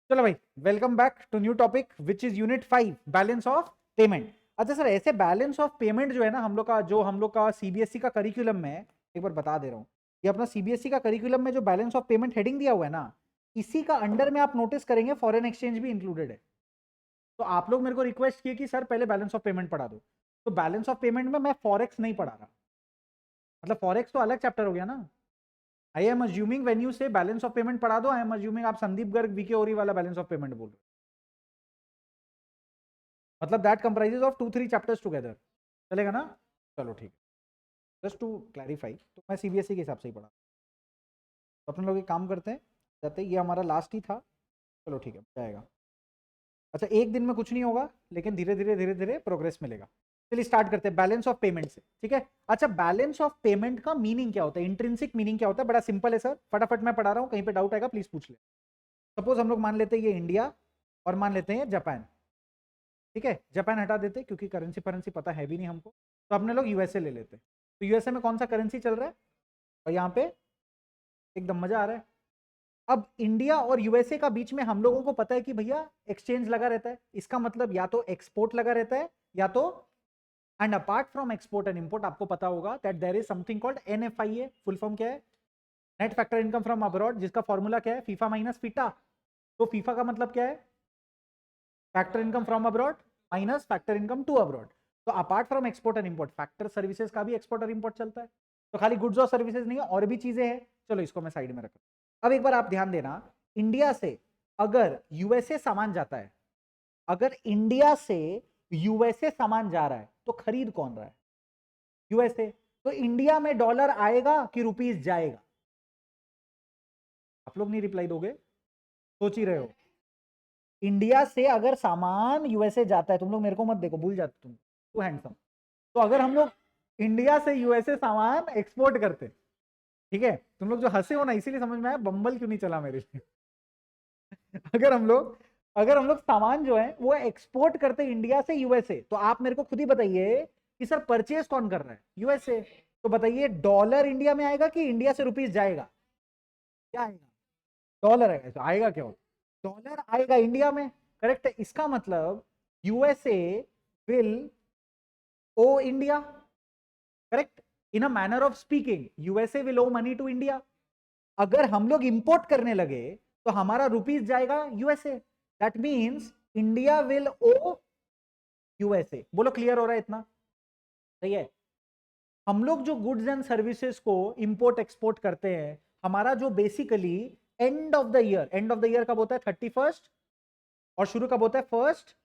चलो भाई, welcome back to new topic which is unit 5 balance of payment. अच्छा sir, ऐसे बैलेंस ऑफ पेमेंट जो है ना हम लोग का सीबीएसई का करिकुलम में है, एक बार बता दे रहा हूँ। ये अपना सीबीएसई का करिकुलम में जो बैलेंस ऑफ पेमेंट हेडिंग दिया हुआ है ना, इसी का अंडर में आप नोटिस करेंगे फॉरेन एक्सचेंज भी इंक्लूडेड है। तो आप लोग मेरे को रिक्वेस्ट किए कि सर पहले बैलेंस ऑफ पेमेंट पढ़ा दो, तो बैलेंस ऑफ पेमेंट में मैं फॉरेक्स नहीं पढ़ा रहा। मतलब फॉरेक्स तो अलग चैप्टर हो गया ना। I am assuming when you से बैलेंस ऑफ पेमेंट पढ़ा दो, आई एम अज्यूमिंग आप संदीप गर्ग वीके ओरी वाला बैलेंस ऑफ पेमेंट बोल रहे हो। मतलब that comprises of 2-3 chapters together. चलेगा ना? चलो ठीक है। जस्ट टू क्लैरिफाई, तो मैं सीबीएसई के हिसाब से ही पढ़ा। तो अपने लोग एक काम करते हैं, जाते ये हमारा लास्ट ही था। चलो ठीक है, जाएगा। अच्छा, एक दिन में कुछ नहीं होगा, लेकिन धीरे धीरे प्रोग्रेस मिलेगा। चलिए स्टार्ट करते हैं बैलेंस ऑफ पेमेंट से, ठीक है। अच्छा, बैलेंस ऑफ पेमेंट का मीनिंग क्या होता है, इंट्रिंसिक मीनिंग क्या होता है? बड़ा सिंपल है सर, फटाफट मैं पढ़ा रहा हूँ, कहीं पे डाउट आएगा प्लीज पूछ ले। सपोज हम लोग मान लेते हैं ये इंडिया और मान लेते हैं जापान, ठीक है। जापान हटा देते क्योंकि करेंसी फरेंसी पता है भी नहीं हमको, तो अपने लोग यूएसए ले लेते। तो यूएसए में कौन सा करेंसी चल रहा है, और यहाँ पे एकदम मजा आ रहा है। अब इंडिया और यूएसए का बीच में हम लोगों को पता है कि भैया एक्सचेंज लगा रहता है, इसका मतलब या तो एक्सपोर्ट लगा रहता है या तो, and apart from export and import आपको पता होगा that there is something called NFIA. Full form क्या है? Net factor income from abroad, जिसका फॉर्मूला क्या है? FIFA minus FITA. तो फीफा का मतलब क्या है? Factor income from abroad minus factor income to abroad. तो apart from export and import, factor services का भी एक्सपोर्ट और इंपोर्ट चलता है। तो खाली गुड्स और सर्विसेज नहीं है, और भी चीजें हैं। चलो इसको मैं साइड में रखता हूं। अब एक बार आप ध्यान देना, इंडिया से अगर यूएसए सामान जाता है, अगर इंडिया से यूएसए सामान जा रहा है, तो खरीद कौन रहा है? यूएसए। तो इंडिया में डॉलर आएगा कि रुपीज जाएगा? आप लोग नहीं रिप्लाई दोगे, सोच ही रहे हो। इंडिया से अगर सामान यूएसए जाता है, तुम लोग मेरे को मत देखो, भूल जाते तुम, टू हैंडसम। तो अगर हम लोग इंडिया से यूएसए सामान एक्सपोर्ट करते, ठीक है, तुम लोग जो हंसे हो ना, इसीलिए समझ में आया बम्बल क्यों नहीं चला मेरे लिए। अगर हम लोग अगर हम लोग सामान जो है वो एक्सपोर्ट करते इंडिया से यूएसए, तो आप मेरे को खुद ही बताइए कि सर परचेज कौन कर रहा है? यूएसए। तो बताइए डॉलर इंडिया में आएगा कि इंडिया से रुपीज जाएगा? क्या आएगा? डॉलर आएगा। तो आएगा क्या? डॉलर आएगा इंडिया में, करेक्ट है। इसका मतलब USA will owe India, correct. In a manner of speaking, USA will owe money to India. अगर हम लोग इंपोर्ट करने लगे तो हमारा रुपीज जाएगा USA, that means India will owe USA. बोलो क्लियर हो रहा है इतना? सही है। हम लोग जो गुड्स एंड सर्विसेज को इंपोर्ट एक्सपोर्ट करते हैं, हमारा जो basically end of the year कब होता है? 31st। और शुरू कब होता है? 1st।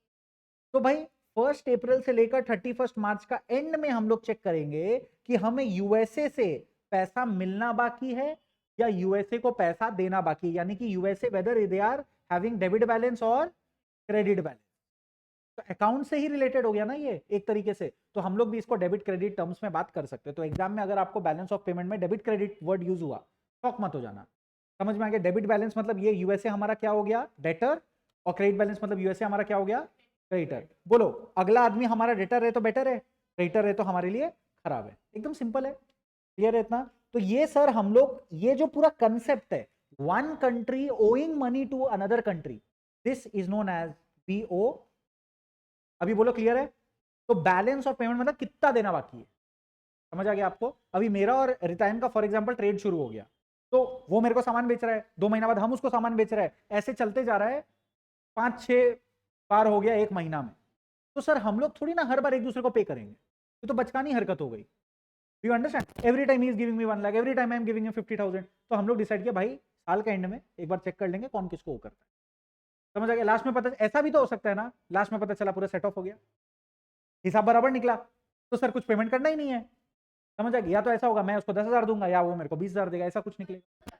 तो भाई 1 अप्रैल से लेकर 31 मार्च का एंड में हम लोग चेक करेंगे कि हमें यूएसए से पैसा मिलना बाकी है या यूएसए को पैसा देना बाकी है, यानी कि USA whether they are having debit balance और क्रेडिट बैलेंस। तो अकाउंट से ही रिलेटेड हो गया ना ये एक तरीके से। तो हम लोग भी इसको डेबिट क्रेडिट टर्म्स में बात कर सकते हैं। तो एग्जाम में अगर आपको बैलेंस ऑफ पेमेंट में डेबिट क्रेडिट वर्ड यूज हुआ, शॉक मत हो जाना, समझ में आ गया। डेबिट बैलेंस मतलब ये यूएसए हमारा क्या हो गया? डेटर। और क्रेडिट बैलेंस मतलब यूएसए हमारा क्या हो गया? क्रेडिटर। बोलो, अगला आदमी हमारा डेटर है तो बेटर है, क्रेडिटर है तो हमारे लिए खराब है। एकदम सिंपल है, क्लियर है इतना? तो ये सर हम लोग, ये जो पूरा कंसेप्ट है, one country owing money to another country, this is known as B O. अभी बोलो क्लियर है? तो बैलेंस ऑफ पेमेंट मतलब कितना देना बाकी है, समझ आ गया आपको? अभी मेरा और रिटायन का फॉर एग्जांपल ट्रेड शुरू हो गया, तो वो मेरे को सामान बेच रहा है, 2 महीना बाद हम उसको सामान बेच रहे हैं, ऐसे चलते जा रहा है। 5-6 बार हो गया एक महीना में। तो सर हम लोग थोड़ी ना हर बार एक दूसरे को पे करेंगे, ये तो बचकानी हरकत हो गई। You understand? Every time he is giving me 1 lakh, every time I am giving 50,000। तो हम लोग डिसाइड किया भाई साल के एंड में एक बार चेक कर लेंगे कौन किसको वो करता है। समझ आ गया? लास्ट में पता, ऐसा भी तो हो सकता है ना, लास्ट में पता चला पूरा सेट ऑफ हो गया, हिसाब बराबर निकला, तो सर कुछ पेमेंट करना ही नहीं है। समझ आ गया? या तो ऐसा होगा मैं उसको 10,000 दूंगा या वो मेरे को 20,000 देगा, ऐसा कुछ निकलेगा।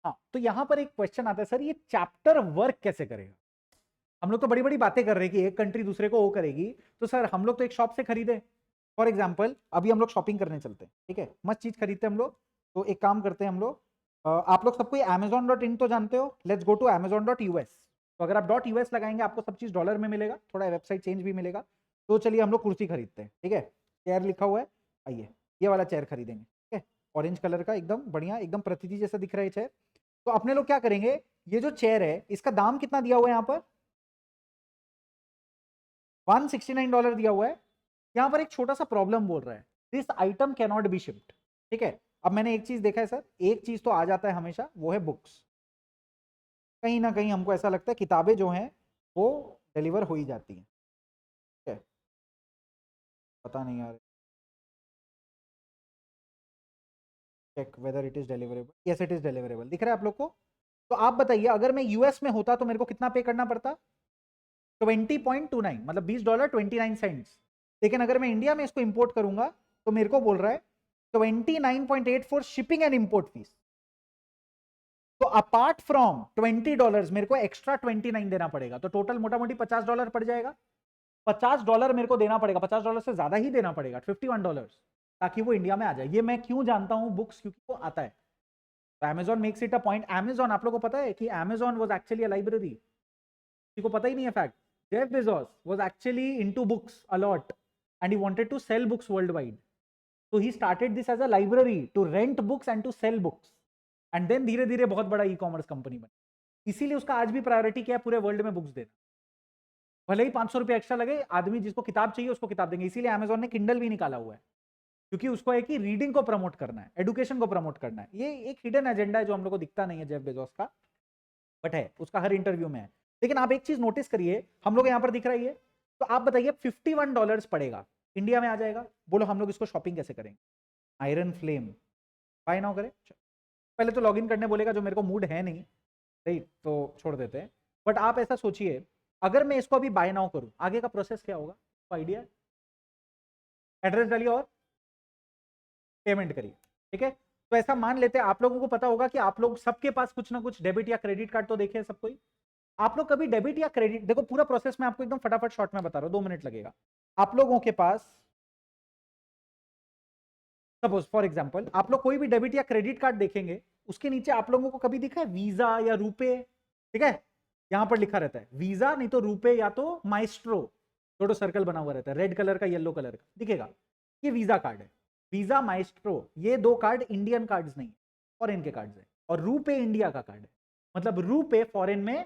हाँ, तो यहां पर एक क्वेश्चन आता है, सर ये चैप्टर वर्क कैसे करेगा? हम लोग तो बड़ी बड़ी बातें कर रहे हैं कि एक कंट्री दूसरे को वो करेगी, तो सर हम लोग तो एक शॉप से खरीदे। फॉर एग्जाम्पल अभी हम लोग शॉपिंग करने चलते हैं, ठीक है, मस्त चीज खरीदते हैं हम लोग। तो एक काम करते हैं हम लोग, आप लोग सबको amazon.in तो जानते हो, लेट्स गो टू amazon.us। तो अगर आप .us लगाएंगे आपको सब चीज डॉलर में मिलेगा, थोड़ा वेबसाइट चेंज भी मिलेगा। तो चलिए हम लोग कुर्सी खरीदते हैं, ठीक है, चेयर लिखा हुआ है, आइए ये वाला चेयर खरीदेंगे, ठीक है। ऑरेंज कलर का, एकदम बढ़िया, एकदम प्रतिथि जैसा दिख रहा है चेयर। तो अपने लोग क्या करेंगे, ये जो चेयर है इसका दाम कितना दिया हुआ है यहाँ पर, $169 दिया हुआ है। यहाँ पर एक छोटा सा प्रॉब्लम बोल रहा है, this item can not be shipped. ठीक है, अब मैंने एक चीज देखा है सर, एक चीज तो आ जाता है हमेशा, वो है बुक्स। कहीं ना कहीं हमको ऐसा लगता है किताबें जो हैं वो डिलीवर हो ही जाती हैं। ठीक है, पता नहीं यार, check whether it is deliverable, yes it is deliverable, दिख रहा है आप लोग को। तो आप बताइए, अगर मैं यूएस में होता तो मेरे को कितना पे करना पड़ता, 20.29, मतलब $20.29। लेकिन अगर मैं इंडिया में इसको इंपोर्ट करूंगा तो मेरे को बोल रहा है 29.84 शिपिंग एंड इंपोर्ट फीस। तो अपार्ट फ्रॉम $20 मेरे को एक्स्ट्रा 29 देना पड़ेगा, तो टोटल मोटा मोटी $50 पड़ जाएगा। $50 मेरे को देना पड़ेगा, $50 से ज्यादा ही देना पड़ेगा, $51, ताकि वो इंडिया में आ जाए। ये मैं क्यों जानता हूं बुक्स, क्योंकि वो आता है। तो Amazon makes it a point. Amazon, आप लोगों को पता है कि Amazon was actually a library, किसी को पता ही नहीं है fact. Jeff Bezos was actually into books a lot and he wanted to sell books world wide. So he started this as a library to rent books and to sell books, and then धीरे धीरे बहुत बड़ा e commerce company बनी। इसीलिए उसका आज भी priority क्या है, पूरे वर्ल्ड में बुक्स देना। भले ही ₹500 एक्स्ट्रा लगे, आदमी जिसको किताब चाहिए उसको किताब देंगे। इसीलिए अमेजोन ने किंडल भी निकाला हुआ है, क्योंकि उसको है कि रीडिंग को प्रमोट करना है, एडुकेशन को प्रमोट करना है। ये एक हिडन एजेंडा है जो हम लोग को दिखता नहीं है जेफ बेजोस का, बट है, उसका हर इंटरव्यू में है। लेकिन आप एक चीज नोटिस करिए, हम लोग यहाँ पर दिख रही है, तो आप बताइए $51 पड़ेगा, इंडिया में आ जाएगा। बोलो हम लोग इसको शॉपिंग कैसे करेंगे। आयरन फ्लेम, बाय नाउ करें। पहले तो लॉगिन करने बोलेगा, जो मेरे को मूड है नहीं, राइट, तो छोड़ देते हैं। बट आप ऐसा सोचिए, अगर मैं इसको अभी बाय नाउ करूं, आगे का प्रोसेस क्या होगा, आइडिया। एड्रेस डालिए और पेमेंट करिए। ठीक है, तो ऐसा मान लेते हैं, आप लोगों को पता होगा कि आप लोग सबके पास कुछ ना कुछ डेबिट या क्रेडिट कार्ड तो देखे सब कोई। आप लोग कभी डेबिट या क्रेडिट, देखो पूरा प्रोसेस मैं आपको एकदम फटाफट शॉर्ट में बता रहा हूं, 2 मिनट लगेगा। आप लोगों के पास सपोज फॉर एग्जांपल आप लोग कोई भी डेबिट या क्रेडिट कार्ड देखेंगे, उसके नीचे आप लोगों को कभी दिखा है वीजा या रुपे। ठीक है, यहां पर लिखा रहता है वीजा, नहीं तो रुपे, या तो माइस्ट्रो, छोटो सर्कल बना हुआ रहता है रेड कलर का, येलो कलर का दिखेगा। ये वीजा कार्ड है, वीजा माइस्ट्रो, ये दो कार्ड इंडियन कार्ड्स नहीं, फॉरेन के कार्ड्स है। और रुपे इंडिया का कार्ड है, मतलब रुपे फॉरेन में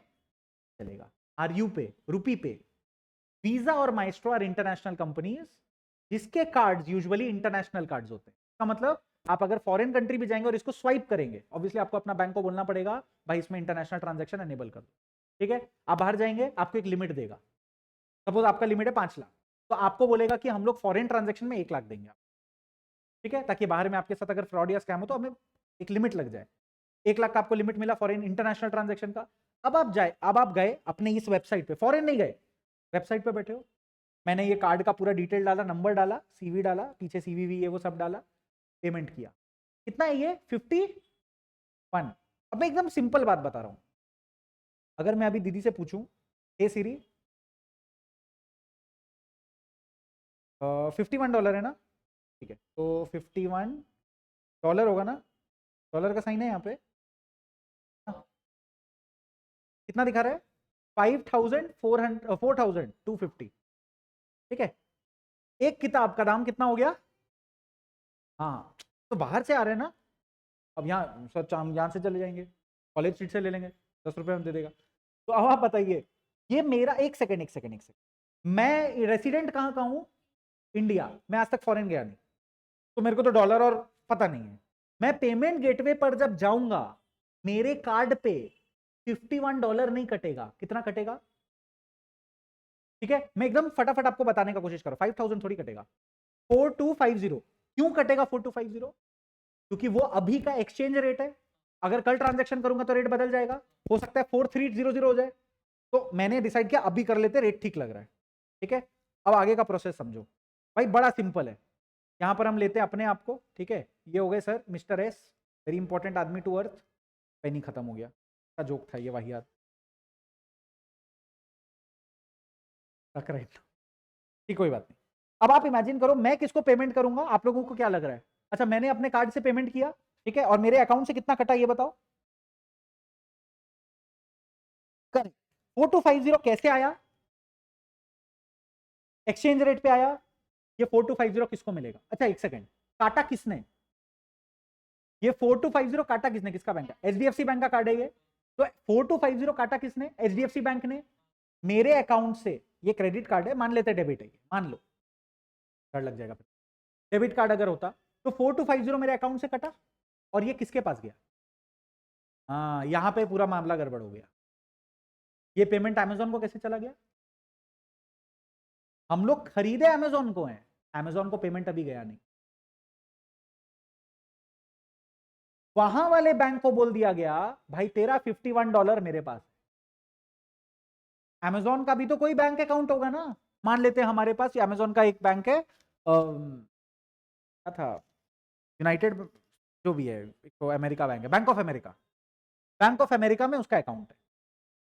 चलेगा, आर यू पे, रुपी पे। वीजा और माइस्ट्रो आर इंटरनेशनल कंपनीज, जिसके कार्ड्स यूजुअली इंटरनेशनल कार्ड्स होते हैं। इसका मतलब आप अगर फॉरेन कंट्री भी जाएंगे और इसको स्वाइप करेंगे, ऑब्वियसली आपको अपना बैंक को बोलना पड़ेगा भाई इसमें इंटरनेशनल ट्रांजैक्शन एनेबल कर दो। ठीक है, आप बाहर जाएंगे, आपको एक लिमिट देगा, सपोज आपका लिमिट है 5 लाख, तो आपको बोलेगा कि हम लोग फॉरेन ट्रांजैक्शन में 1 लाख देंगे आप। ठीक है, ताकि बाहर में आपके साथ अगर फ्रॉड या स्कैम हो तो हमें एक लिमिट लग जाए। 1 लाख का आपको लिमिट मिला फॉरेन इंटरनेशनल ट्रांजेक्शन का। अब आप गए अपने इस वेबसाइट पे, फॉरेन नहीं गए, वेबसाइट पे बैठे हो, मैंने ये कार्ड का पूरा डिटेल डाला, नंबर डाला, सीवी डाला, पीछे सीवीवी ये वो सब डाला, पेमेंट किया। कितना है ये, 51। अब मैं एकदम सिंपल बात बता रहा हूं, अगर मैं अभी दीदी से पूछूं, हे सीरी, $51 है ना, ठीक है, तो $51 होगा ना, डॉलर का साइन है यहाँ पे, हाँ, कितना दिखा रहा है, 4250। ठीक है, एक किताब का दाम कितना हो गया, हाँ, तो बाहर से आ रहे हैं ना, अब यहाँ सर हम यहाँ से चले जाएंगे, कॉलेज स्ट्रीट से ले लेंगे, $10 में दे देगा। तो अब आप बताइए, ये मेरा, एक सेकंड, मैं रेसिडेंट कहाँ का हूँ, इंडिया, मैं आज तक फॉरेन गया नहीं, तो मेरे को तो डॉलर और पता नहीं है। मैं पेमेंट गेटवे पर जब जाऊंगा, मेरे कार्ड पे $51 नहीं कटेगा, कितना कटेगा। ठीक है, मैं एकदम फटाफट आपको बताने का कोशिश करो, 5000 थोड़ी कटेगा, 4250। क्यों कटेगा 4250, क्योंकि वो अभी का एक्सचेंज रेट है, अगर कल ट्रांजैक्शन करूंगा तो रेट बदल जाएगा, हो सकता है 4300 हो जाए। तो मैंने डिसाइड किया अभी कर लेते, रेट ठीक लग रहा है। ठीक है, अब आगे का प्रोसेस समझो भाई, बड़ा सिंपल है। यहां पर हम लेते हैं अपने आप को, ठीक है, ये हो गए sir mister S, very important आदमी टू अर्थ। पेनी खत्म हो गया, का जोक था ये वाहियात, रख रहे ठीक, कोई बात नहीं। अब आप इमेजिन करो मैं किसको पेमेंट करूंगा, आप लोगों को क्या लग रहा है। अच्छा, मैंने अपने कार्ड से पेमेंट किया, ठीक है, और मेरे अकाउंट से कितना कटा ये बताओ। करेक्ट, 4250 कैसे आया, एक्सचेंज रेट पे आया। ये 4250 किसको मिलेगा, अच्छा एक सेकंड, काटा किसने, ये 4250 काटा किसने, किसका बैंक है? एचडीएफसी बैंक का कार्ड है ये। तो 4250 काटा किसने? एचडीएफसी बैंक ने। मेरे अकाउंट से ये क्रेडिट कार्ड है, मान लेते डेबिट है, मान लो, डर लग जाएगा। डेबिट कार्ड अगर होता तो 4250 मेरे अकाउंट से कटा और ये किसके पास गया? हाँ, यहां पे पूरा मामला गड़बड़ हो गया। ये पेमेंट अमेजोन को कैसे चला गया? हम लोग खरीदे अमेजोन को हैं, अमेजोन को पेमेंट अभी गया नहीं। वहां वाले बैंक को बोल दिया गया भाई तेरा $51 मेरे पास। अमेजोन का भी तो कोई बैंक अकाउंट होगा ना। मान लेते हैं हमारे पास अमेजोन का एक बैंक है, क्या था, यूनाइटेड, जो भी है, तो अमेरिका बैंक है, bank of America. Bank of America में उसका अकाउंट है।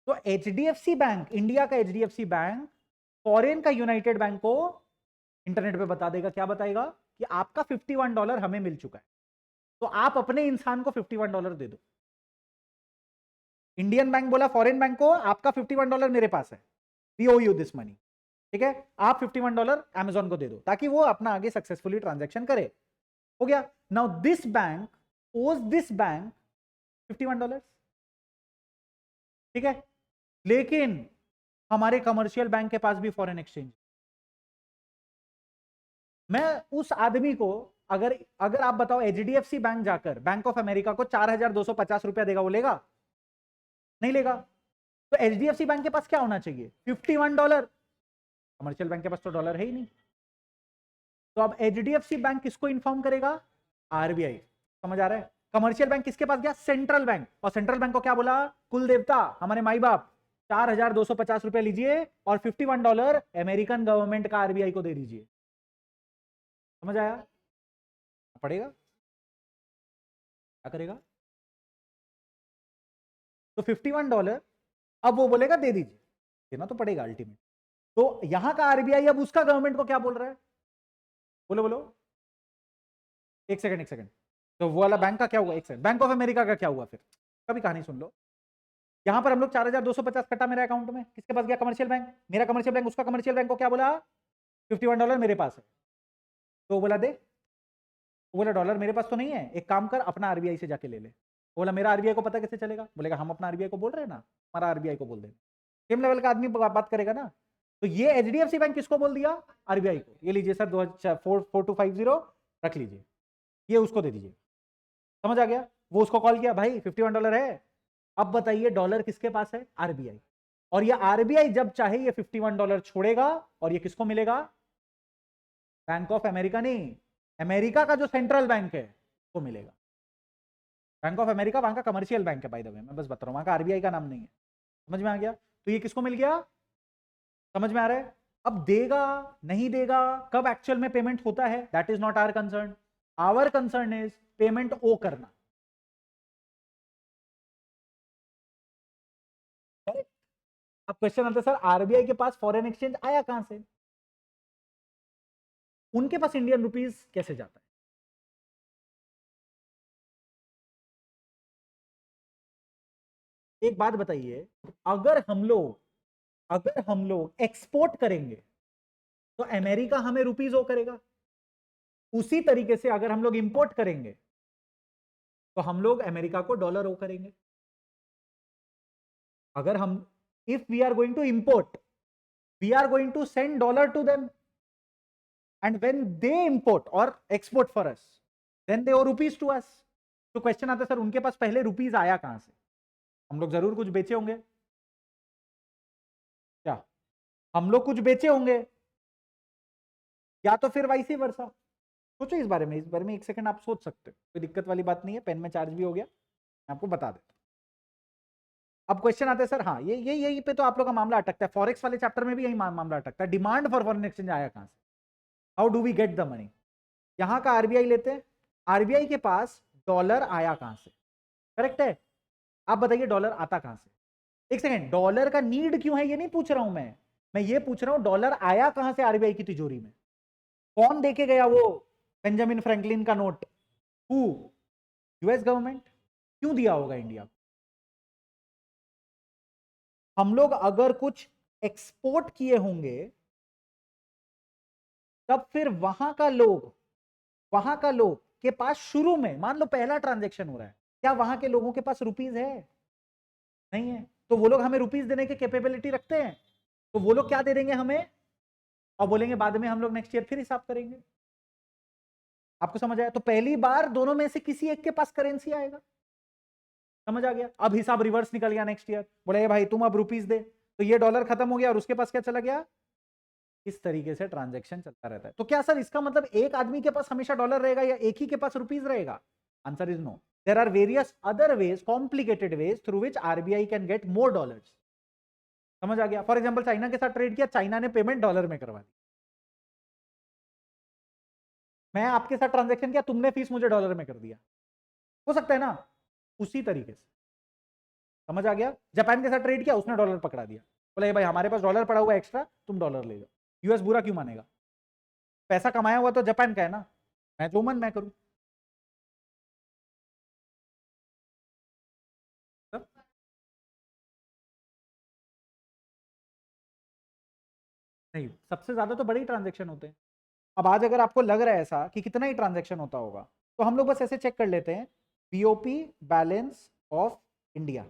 तो एचडीएफसी बैंक, इंडिया का एचडीएफसी बैंक फॉरेन का यूनाइटेड बैंक को इंटरनेट पे बता देगा, क्या बताएगा कि आपका $51 हमें मिल चुका है, तो आप अपने इंसान को $51 दे दो। इंडियन बैंक बोला फॉरेन बैंक को, आपका $51 मेरे पास है, we owe you this money, ठीक है, आप $51 अमेजोन को दे दो ताकि वो अपना आगे सक्सेसफुली ट्रांजैक्शन करे। हो गया। नाउ दिस बैंक ओज दिस बैंक $51, ठीक है। लेकिन हमारे कमर्शियल बैंक के पास भी फॉरेन एक्सचेंज। मैं उस आदमी को, अगर अगर आप बताओ एचडीएफसी बैंक जाकर बैंक ऑफ अमेरिका को 4250 रुपया देगा, वो लेगा? नहीं लेगा। तो एचडीएफसी बैंक के पास क्या होना चाहिए? $51। कमर्शियल बैंक के पास तो डॉलर है ही नहीं। तो अब एचडीएफसी बैंक किसको इन्फॉर्म करेगा? आरबीआई। समझ आ रहा है? कमर्शियल बैंक किसके पास गया? Central bank. और सेंट्रल बैंक को क्या बोला? कुल देवता, हमारे माई बाप, 4250 रुपया लीजिए और $51 अमेरिकन गवर्नमेंट का आरबीआई को दे दीजिए। समझ आया? पड़ेगा, क्या करेगा? तो $51 अब वो बोलेगा दे दीजिए, देना तो पड़ेगा अल्टीमेट। तो यहां का आरबीआई अब उसका गवर्नमेंट को क्या बोल रहा है? बोलो बोलो, एक सेकंड एक सेकंड। तो वो वाला बैंक का क्या हुआ? एक सेकंड, बैंक ऑफ अमेरिका का क्या हुआ? फिर कभी कहानी सुन लो। यहां पर हम लोग 4250 कटा मेरे अकाउंट में, किसके पास गया? Commercial bank. मेरा कमर्शियल बैंक उसका कमर्शियल बैंक को क्या बोला? $51 मेरे पास है। तो बोला दे, बोला डॉलर मेरे पास तो नहीं है, एक काम कर अपना आरबीआई से जाके ले ले। बोला मेरा आरबीआई को पता कैसे चलेगा? बोलेगा हम अपना आरबीआई को बोल रहे हैं ना, हमारा आरबीआई को बोल दे। सेम लेवल का आदमी बात करेगा ना। तो ये एचडीएफसी बैंक किसको बोल दिया? आरबीआई को। ये लीजिए सर 4250 रख लीजिए, ये उसको दे दीजिए। समझ आ गया? वो उसको कॉल किया, भाई $51 है। अब बताइए डॉलर किसके पास है? आरबीआई। और ये आरबीआई जब चाहे ये $51 छोड़ेगा और ये किसको मिलेगा? बैंक ऑफ अमेरिका नहीं, अमेरिका का जो सेंट्रल बैंक है वो मिलेगा। बैंक ऑफ अमेरिका वहां का कमर्शियल बैंक है, बाय द वे, मैं बस बता रहा हूं, वहां का आरबीआई का नाम नहीं है। समझ में आ गया? तो ये किसको मिल गया? समझ में आ रहा है? अब देगा नहीं देगा, कब एक्चुअल में पेमेंट होता है, that is not our concern. Our concern is payment owe करना। अब क्वेश्चन आता है सर आरबीआई के पास फॉरेन एक्सचेंज आया कहां से? उनके पास इंडियन रुपीज कैसे जाता है? एक बात बताइए, अगर हम लोग एक्सपोर्ट करेंगे तो अमेरिका हमें रुपीज ओ करेगा। उसी तरीके से अगर हम लोग इंपोर्ट करेंगे तो हम लोग अमेरिका को डॉलर ओ करेंगे। अगर हम, if we are going to import, we are going to send dollar to them, and when they import और export for us, then they owe rupees to us. तो क्वेश्चन आता है सर उनके पास पहले रुपीज आया कहां से? हम लोग जरूर कुछ बेचे होंगे। क्या हम लोग कुछ बेचे होंगे? या तो फिर वाइस वर्सा। सोचो इस बारे में, एक सेकंड आप सोच सकते हो, कोई दिक्कत वाली बात नहीं है, पेन में चार्ज भी हो गया, मैं आपको बता देता हूं। अब क्वेश्चन आता है सर, हाँ ये यही पे तो आप लोग का मामला अटकता है, फॉरेक्स वाले चैप्टर में भी यही मामला अटकता है। डिमांड फॉर फॉरेन एक्सचेंज आया कहां से? How do we get the money? यहां का आरबीआई लेते हैं, आरबीआई के पास डॉलर आया कहां से? करेक्ट है। आप बताइए डॉलर आता कहां से? एक सेकंड, डॉलर का नीड क्यों है ये नहीं पूछ रहा हूं मैं ये पूछ रहा हूं डॉलर आया कहां से आरबीआई की तिजोरी में? कौन देके गया वो बेंजामिन फ्रैंकलिन का नोट? हु? US government. क्यों दिया होगा इंडिया को? हम लोग अगर कुछ एक्सपोर्ट किए होंगे तब फिर वहां का लोग के पास शुरू में, मान लो पहला ट्रांजेक्शन हो रहा है, क्या वहां के लोगों के पास रुपीज है? नहीं है। तो वो लोग हमें रुपीज देने की कैपेबिलिटी रखते हैं, तो वो लोग क्या दे देंगे हमें और बोलेंगे बाद में हम लोग नेक्स्ट ईयर फिर हिसाब करेंगे। आपको समझ आया? तो पहली बार दोनों में से किसी एक के पास करेंसी आएगा। समझ आ गया? अब हिसाब रिवर्स निकल गया नेक्स्ट ईयर, बोले भाई तुम अब रुपीज दे, तो ये डॉलर खत्म हो गया और उसके पास क्या चला गया। इस तरीके से ट्रांजैक्शन चलता रहता है। तो क्या सर इसका मतलब एक आदमी के पास हमेशा डॉलर रहेगा या एक ही के पास रुपीज रहेगा? Answer is no. There are various other ways, complicated ways through which RBI can get more dollars. समझ आ गया? फॉर एग्जांपल चाइना के साथ ट्रेड किया, चाइना ने पेमेंट डॉलर में करवा दी। मैं आपके साथ ट्रांजैक्शन किया, तुमने फीस मुझे डॉलर में कर दिया, हो सकता है ना? उसी तरीके से। समझ आ गया? जापान के साथ ट्रेड किया, उसने डॉलर पकड़ा दिया, बोले भाई हमारे पास डॉलर पड़ा हुआ है एक्स्ट्रा, तुम डॉलर ले जाओ। यूएस बुरा क्यों मानेगा? पैसा कमाया हुआ तो जापान का है ना, मैं जो मन मैं करूं। नहीं, सबसे ज्यादा तो बड़े ही ट्रांजेक्शन होते हैं। अब आज अगर आपको लग रहा है ऐसा कि कितना ही ट्रांजेक्शन होता होगा, तो हम लोग बस ऐसे चेक कर लेते हैं, BOP balance of India.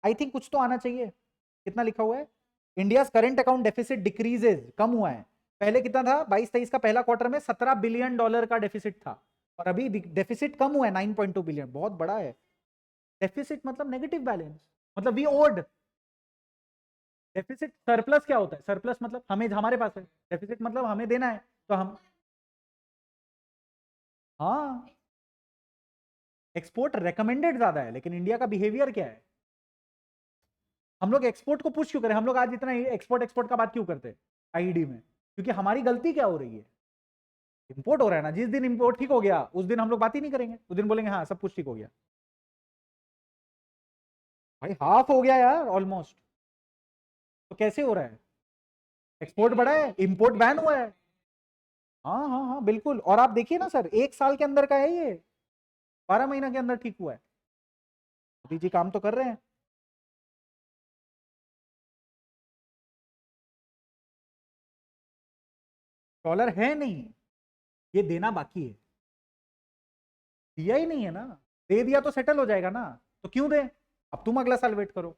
I think कुछ तो आना चाहिए। कितना लिखा हुआ है? India current account deficit decreases, कम हुआ है। पहले कितना था? 22-23 का पहला क्वार्टर में 17 बिलियन डॉलर का डेफिसिट था, और अभी डेफिसिट कम हुआ है 9.2 बिलियन, बहुत बड़ा है। डेफिसिट मतलब नेगेटिव बैलेंस, मतलब वी ओड। डेफिसिट, सरप्लस क्या होता है? सरप्लस मतलब हमें, हमारे पास है। डेफिसिट मतलब हमें देना है, तो हम, हाँ, एक्सपोर्ट रेकमेंडेड ज्यादा है, लेकिन इंडिया का बिहेवियर क्या है? हम लोग एक्सपोर्ट को पुश क्यों करें? हम लोग आज इतना एक्सपोर्ट एक्सपोर्ट का बात क्यों करते हैं आईडी में? क्योंकि हमारी गलती क्या हो रही है? इंपोर्ट हो रहा है ना। जिस दिन इंपोर्ट ठीक हो गया उस दिन हम लोग बात ही नहीं करेंगे, उस दिन बोलेंगे हाँ सब कुछ ठीक हो गया। भाई हाफ हो गया यार ऑलमोस्ट, तो कैसे हो रहा है? एक्सपोर्ट बढ़ा है, इंपोर्ट बैन हुआ है। हाँ हाँ हाँ बिल्कुल। और आप देखिए ना सर, एक साल के अंदर का है ये, 12 महीना के अंदर ठीक हुआ है। मोदी जी काम तो कर रहे हैं। डॉलर है नहीं, ये देना बाकी है। दिया ही नहीं है ना, दे दिया तो सेटल हो जाएगा ना, तो क्यों दे? अब तुम अगला साल वेट करो।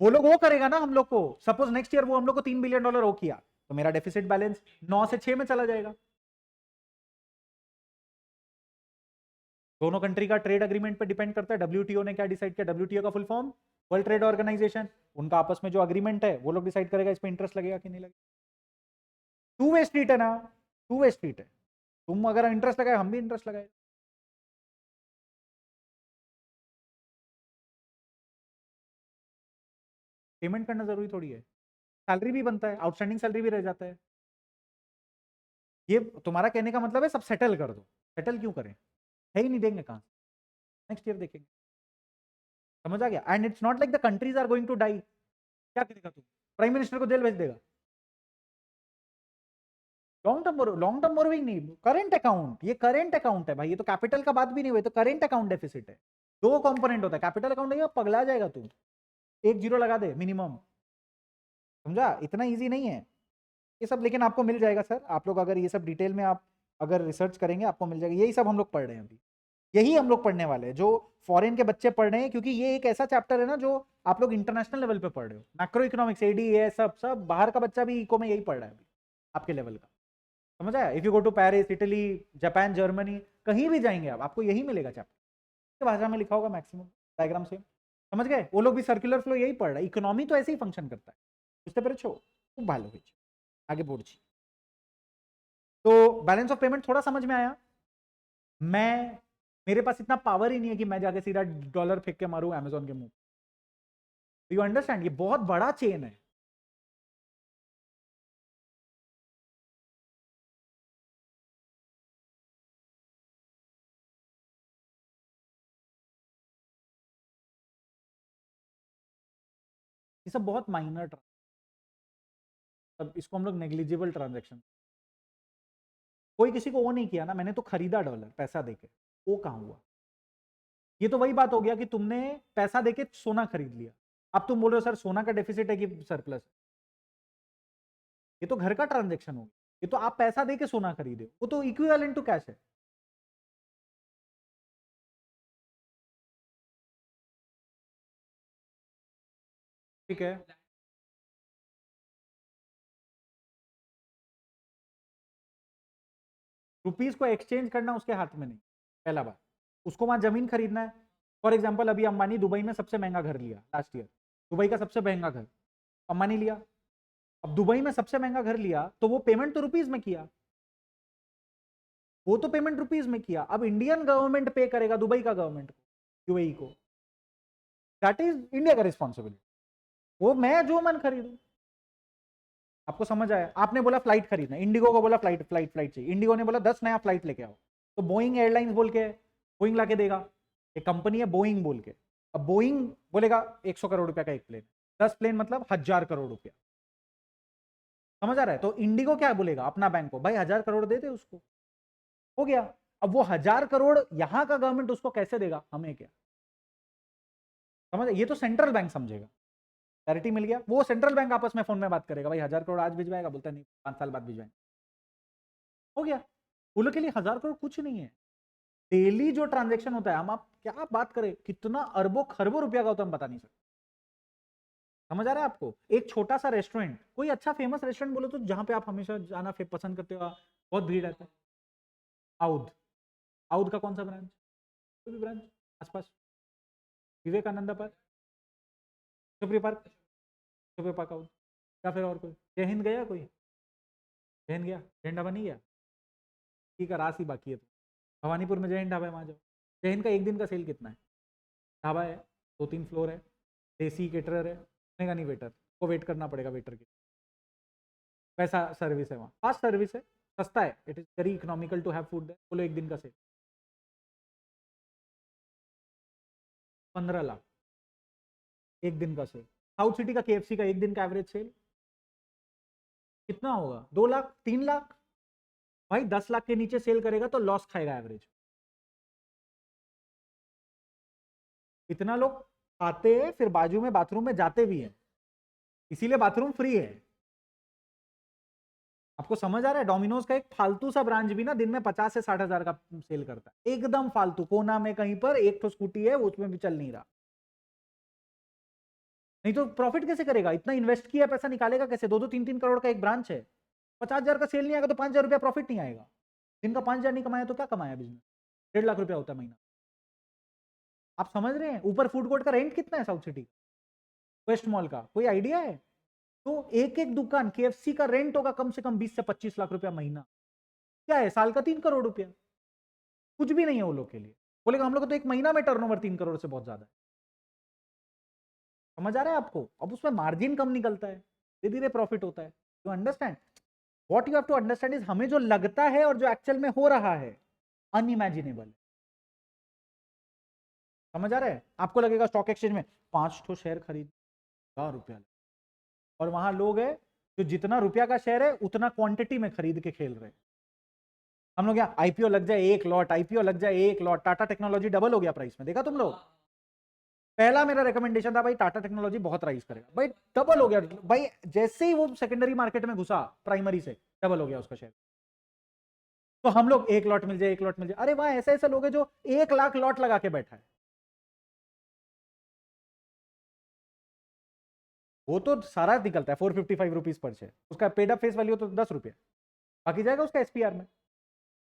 वो लोग वो करेगा ना हम लोग को, सपोज नेक्स्ट ईयर वो हम लोग को $3 बिलियन वो किया, तो मेरा डेफिसिट बैलेंस 9 से 6 में चला जाएगा। दोनों कंट्री का ट्रेड एग्रीमेंट पे डिपेंड करता है, डब्ल्यूटीओ ने क्या डिसाइड किया। डब्ल्यूटीओ का full form world trade organization, उनका आपस में जो अग्रीमेंट है वो लोग डिसाइड करेगा इस पे इंटरेस्ट लगेगा कि नहीं लगेगा। टू वे स्ट्रीट है ना, टू वे स्ट्रीट है। तुम अगर इंटरेस्ट लगाए हम भी इंटरेस्ट लगाए। पेमेंट करना जरूरी थोड़ी है, सैलरी भी बनता है, आउटस्टैंडिंग सैलरी भी रह जाता है। ये तुम्हारा कहने का मतलब है सब सेटल कर दो। सेटल क्यों करें? है ही नहीं, देंगे कहां? नेक्स्ट ईयर देखेंगे। समझ आ गया? And it's not like the countries are going to die. क्या करेगा तू? प्राइम मिनिस्टर को जेल भेज देगा? लॉन्ग टर्म बोरोइंग नहीं, करंट अकाउंट। ये करंट अकाउंट है भाई, ये तो कैपिटल का बात भी नहीं हुई, तो करंट अकाउंट डेफिसिट है। दो कंपोनेंट होता है, कैपिटल अकाउंट नहीं, पगला जाएगा तू। एक जीरो लगा दे मिनिमम। समझा? इतना इजी नहीं है ये सब, लेकिन आपको मिल जाएगा सर। आप लोग अगर ये सब डिटेल में आप अगर रिसर्च करेंगे आपको मिल जाएगा। यही सब हम लोग पढ़ रहे हैं अभी, यही हम लोग पढ़ने वाले हैं जो फॉरेन के बच्चे पढ़ रहे हैं, क्योंकि ये एक ऐसा चैप्टर है ना जो आप लोग इंटरनेशनल लेवल पे पढ़ रहे हो। मैक्रो इकोनॉमिक्स, एडी, ये सब सब बाहर का बच्चा भी इको में यही पढ़ रहा है अभी आपके लेवल का। समझ आया? If you go to Paris, Italy, Japan, Germany, कहीं भी जाएंगे आप, आपको यही मिलेगा चैप्टर, भाषा में लिखा होगा मैक्सिमम, डायग्राम से। समझ गए? वो लोग भी सर्कुलर फ्लो यही पढ़ रहा है। इकोनॉमी तो ऐसे ही फंक्शन करता है। বুঝতে পেরেছো? খুব ভালো হয়েছে, आगे बढ़ছি। तो बैलेंस ऑफ पेमेंट थोड़ा समझ में आया? मैं, मेरे पास इतना पावर ही नहीं है कि मैं जाके सीधा डॉलर फेंक के मारूं अमेजोन के मुंह। You understand? ये बहुत बड़ा चेन है। ये सब बहुत माइनर, तब इसको हम लोग नेग्लिजिबल ट्रांजेक्शन। कोई किसी को वो नहीं किया ना, मैंने तो खरीदा डॉलर पैसा देके, वो कहां हुआ? ये तो वही बात हो गया कि तुमने पैसा देके सोना खरीद लिया। अब तुम बोल रहे हो सर सोना का डेफिसिट है कि सरप्लस? ये तो घर का ट्रांजेक्शन हो गया। ये तो आप पैसा देके सोना खरीदे, वो तो इक्विवेलेंट टू कैश है। ठीक है, रुपीज को एक्सचेंज करना उसके हाथ में नहीं, पहला बात। उसको वहां जमीन खरीदना है। फॉर एग्जाम्पल अभी अंबानी दुबई में सबसे महंगा घर लिया लास्ट ईयर, दुबई का सबसे महंगा घर अंबानी लिया। अब दुबई में सबसे महंगा घर लिया तो वो पेमेंट तो रुपीज में किया, वो तो पेमेंट रुपीज में किया। अब इंडियन गवर्नमेंट पे करेगा दुबई का गवर्नमेंट को, यूएई को। दैट इज इंडिया का रिस्पॉन्सिबिलिटी। वो मैं जो मन खरीदू। आपको समझ आया? आपने बोला फ्लाइट खरीदना, इंडिगो को बोला फ्लाइट फ्लाइट फ्लाइट चाहिए, इंडिगो ने बोला 10 नया फ्लाइट लेके आओ, तो बोइंग एयरलाइंस बोल के बोइंग लाके देगा। एक कंपनी है बोइंग बोल के, अब बोइंग बोलेगा 100 करोड़ रुपया का एक प्लेन, 10 प्लेन मतलब 1000 करोड़ रुपया। समझ आ रहा है? तो इंडिगो क्या बोलेगा अपना बैंक को, भाई 1000 करोड़ दे दे उसको, हो गया। अब वो 1000 करोड़ यहां का गवर्नमेंट उसको कैसे देगा, हमें क्या समझ? ये तो सेंट्रल बैंक समझेगा। क्लैरिटी मिल गया? वो सेंट्रल बैंक आपस में फोन में बात करेगा, भाई 1000 करोड़ आज भिजवाएगा, बोलता नहीं 5 साल बाद भिजवाएंगे, हो गया। वो लोग के लिए 1000 करोड़ कुछ नहीं है। डेली जो ट्रांजेक्शन होता है, हम आप क्या बात करें, कितना अरबों खरबों रुपया का होता है हम बता नहीं सकते। समझ आ रहा है आपको? एक छोटा सा रेस्टोरेंट, कोई अच्छा फेमस रेस्टोरेंट बोलो तो जहां पे आप हमेशा जाना पसंद करते हो, बहुत भीड़ रहता है। आउद, आउद का कौन सा ब्रांच? कोई भी ब्रांच आसपास, विवेकानंदा पार्क, सुप्री पार्क, सुप्री पार्क आउद, या फिर और कोई? जय हिंद गया कोई? जय हिंद गया? जय हिंद ढाबा नहीं गया? ठीक है, रास ही बाकी है तो भवानीपुर में जय हिंद ढाबा है, वहाँ जाओ। जय हिंद का एक दिन का सेल कितना है? ढाबा है, 2-3 फ्लोर है, देसी केटरर है, का नहीं वेटर को वेट करना पड़ेगा वेटर के, वैसा सर्विस है वहाँ, फास्ट सर्विस है, सस्ता है, it is very economical to have food. बोलो एक दिन का सेल 15 लाख, एक दिन का सेल। साउथ सिटी का केएफसी का एक दिन का एवरेज सेल कितना होगा? 2 लाख, 3 लाख। भाई 10 लाख के नीचे सेल करेगा तो लॉस खाएगा एवरेज। इतना लोग आते हैं फिर बाजू में बाथरूम में जाते भी हैं, इसीलिए बाथरूम फ्री है। आपको समझ आ रहा है? डोमिनोज का एक फालतू सा ब्रांच भी ना दिन में 50 से 60 हजार का सेल करता है, एकदम फालतू कोना में कहीं पर, एक तो स्कूटी है उसमें भी चल नहीं रहा। नहीं तो प्रॉफिट कैसे करेगा? इतना इन्वेस्ट किया पैसा निकालेगा कैसे? 2-2, 3-3 करोड़ का एक ब्रांच है, 50 हजार का सेल नहीं आएगा तो 5 हजार रुपया प्रॉफिट नहीं आएगा। दिन का 5 हजार नहीं कमाया तो क्या कमाया बिजनेस? 1.5 लाख रुपया होता है महीना। आप समझ रहे हैं? ऊपर फूड कोर्ट का रेंट कितना है साउथ सिटी, वेस्ट मॉल का कोई आइडिया है? तो एक एक दुकान केएफसी का रेंट होगा कम से कम 20 से 25 लाख रुपया महीना। क्या है, साल का 3 करोड़ रुपया, कुछ भी नहीं है वो लोग के लिए। बोलेगा हम लोग तो एक महीना में टर्नओवर 3 करोड़ से बहुत ज्यादा है। समझ आ रहा है आपको? अब उसमें मार्जिन कम निकलता है, धीरे धीरे प्रॉफिट होता है। You understand? What you have to understand is हमें जो लगता है और जो एक्चुअल में हो रहा है अनइमेजिनेबल। समझ आ रहा है? आपको लगेगा स्टॉक एक्सचेंज में 5 ठो शेयर खरीद ₹1 और वहां लोग है जो जितना रुपया का शेयर है उतना क्वांटिटी में खरीद के खेल रहे हैं। हम लोग यहाँ आईपीओ लग जाए एक लॉट, आईपीओ लग जाए एक लॉट, टाटा टेक्नोलॉजी डबल हो गया प्राइस में, देखा तुम लोग? पहला मेरा रिकमेंडेशन था भाई टाटा टेक्नोलॉजी बहुत राइज करेगा, भाई डबल हो गया। भाई जैसे ही वो सेकेंडरी मार्केट में घुसा प्राइमरी से, डबल हो गया उसका शेयर। तो हम लोग एक लॉट मिल जाए, एक लॉट मिल जाए, अरे वाह, ऐसे ऐसे लोग हैं जो 1 लाख लॉट लगा के बैठा है। वो तो सारा निकलता है 455 रुपीज पर शेयर, उसका पेड अप फेस वैल्यू तो 10 रुपये, बाकी जाएगा उसका एसपीआर में।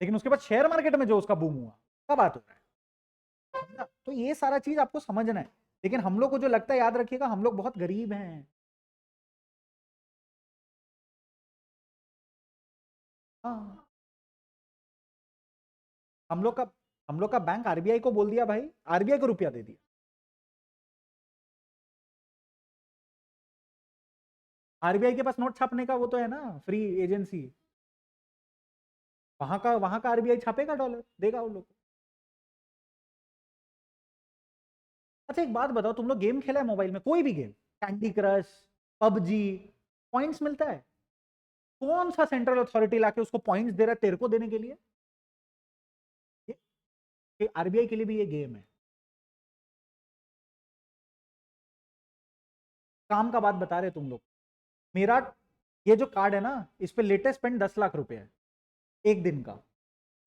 लेकिन उसके बाद शेयर मार्केट में जो उसका बूम हुआ, क्या बात हो रहा है? तो ये सारा चीज आपको समझना है। लेकिन हम लोग को जो लगता है, याद रखिएगा हम लोग बहुत गरीब हैं। हाँ, हम लोग का हम लोग का बैंक आरबीआई को बोल दिया भाई, आरबीआई को रुपया दे दिया। आरबीआई के पास नोट छापने का वो तो है ना, फ्री एजेंसी, वहां का आरबीआई छापेगा डॉलर, देगा वो लोग। अच्छा एक बात बताओ, तुम लोग गेम खेला है मोबाइल में, कोई भी game, candy crush, PUBG, points मिलता है? कौन सा सेंट्रल अथॉरिटी लाके उसको पॉइंट्स दे रहा है तेरे को देने के लिए? आरबीआई के लिए भी ये गेम है। काम का बात बता रहे तुम लोग। मेरा ये जो कार्ड है ना, इस पे लेटेस्ट स्पेंड 10 लाख रुपए है एक दिन का।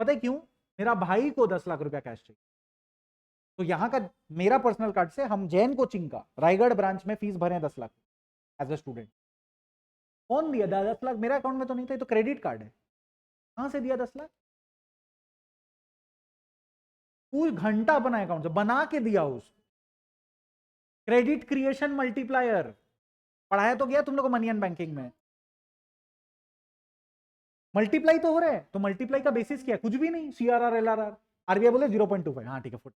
पता है क्यों? मेरा भाई को 10 लाख रुपया कैश चाहिए। तो यहाँ का मेरा पर्सनल कार्ड से हम जैन कोचिंग का रायगढ़ ब्रांच में फीस भरे 10 लाख एज अ स्टूडेंट। कौन दिया 10 लाख? मेरा अकाउंट में तो नहीं था, ये तो क्रेडिट कार्ड है। कहां से दिया 10 लाख? पूरी घंटा अपना अकाउंट से बना के दिया उस क्रेडिट क्रिएशन मल्टीप्लायर। पढ़ाया तो गया तुम लोग को मनी एंड बैंकिंग में। मल्टीप्लाई तो हो रहा है, तो मल्टीप्लाई का बेसिस क्या है? कुछ भी नहीं, सीआरआर एलआरआर। आरबीआई बोले 0.25, हाँ ठीक है फुट।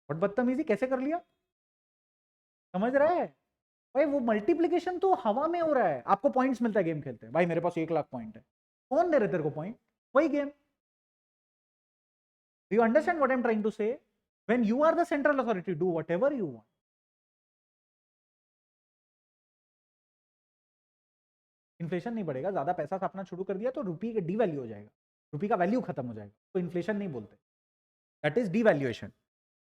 बट बदतमीजी कैसे कर लिया, समझ रहा है भाई? वो मल्टीप्लीकेशन तो हवा में हो रहा है। आपको पॉइंट्स मिलता है गेम खेलते हैं, भाई मेरे पास 1 लाख पॉइंट है। कौन दे रहे तेरे को पॉइंट? वही game. You understand what I am trying to say? When you are the central authority, do whatever you want. Inflation नहीं बढ़ेगा, ज्यादा पैसा छापना शुरू कर दिया तो रुपये का डीवैल्यू हो जाएगा, रुपये का वैल्यू खत्म हो जाएगा, तो इन्फ्लेशन नहीं बोलते, that is devaluation.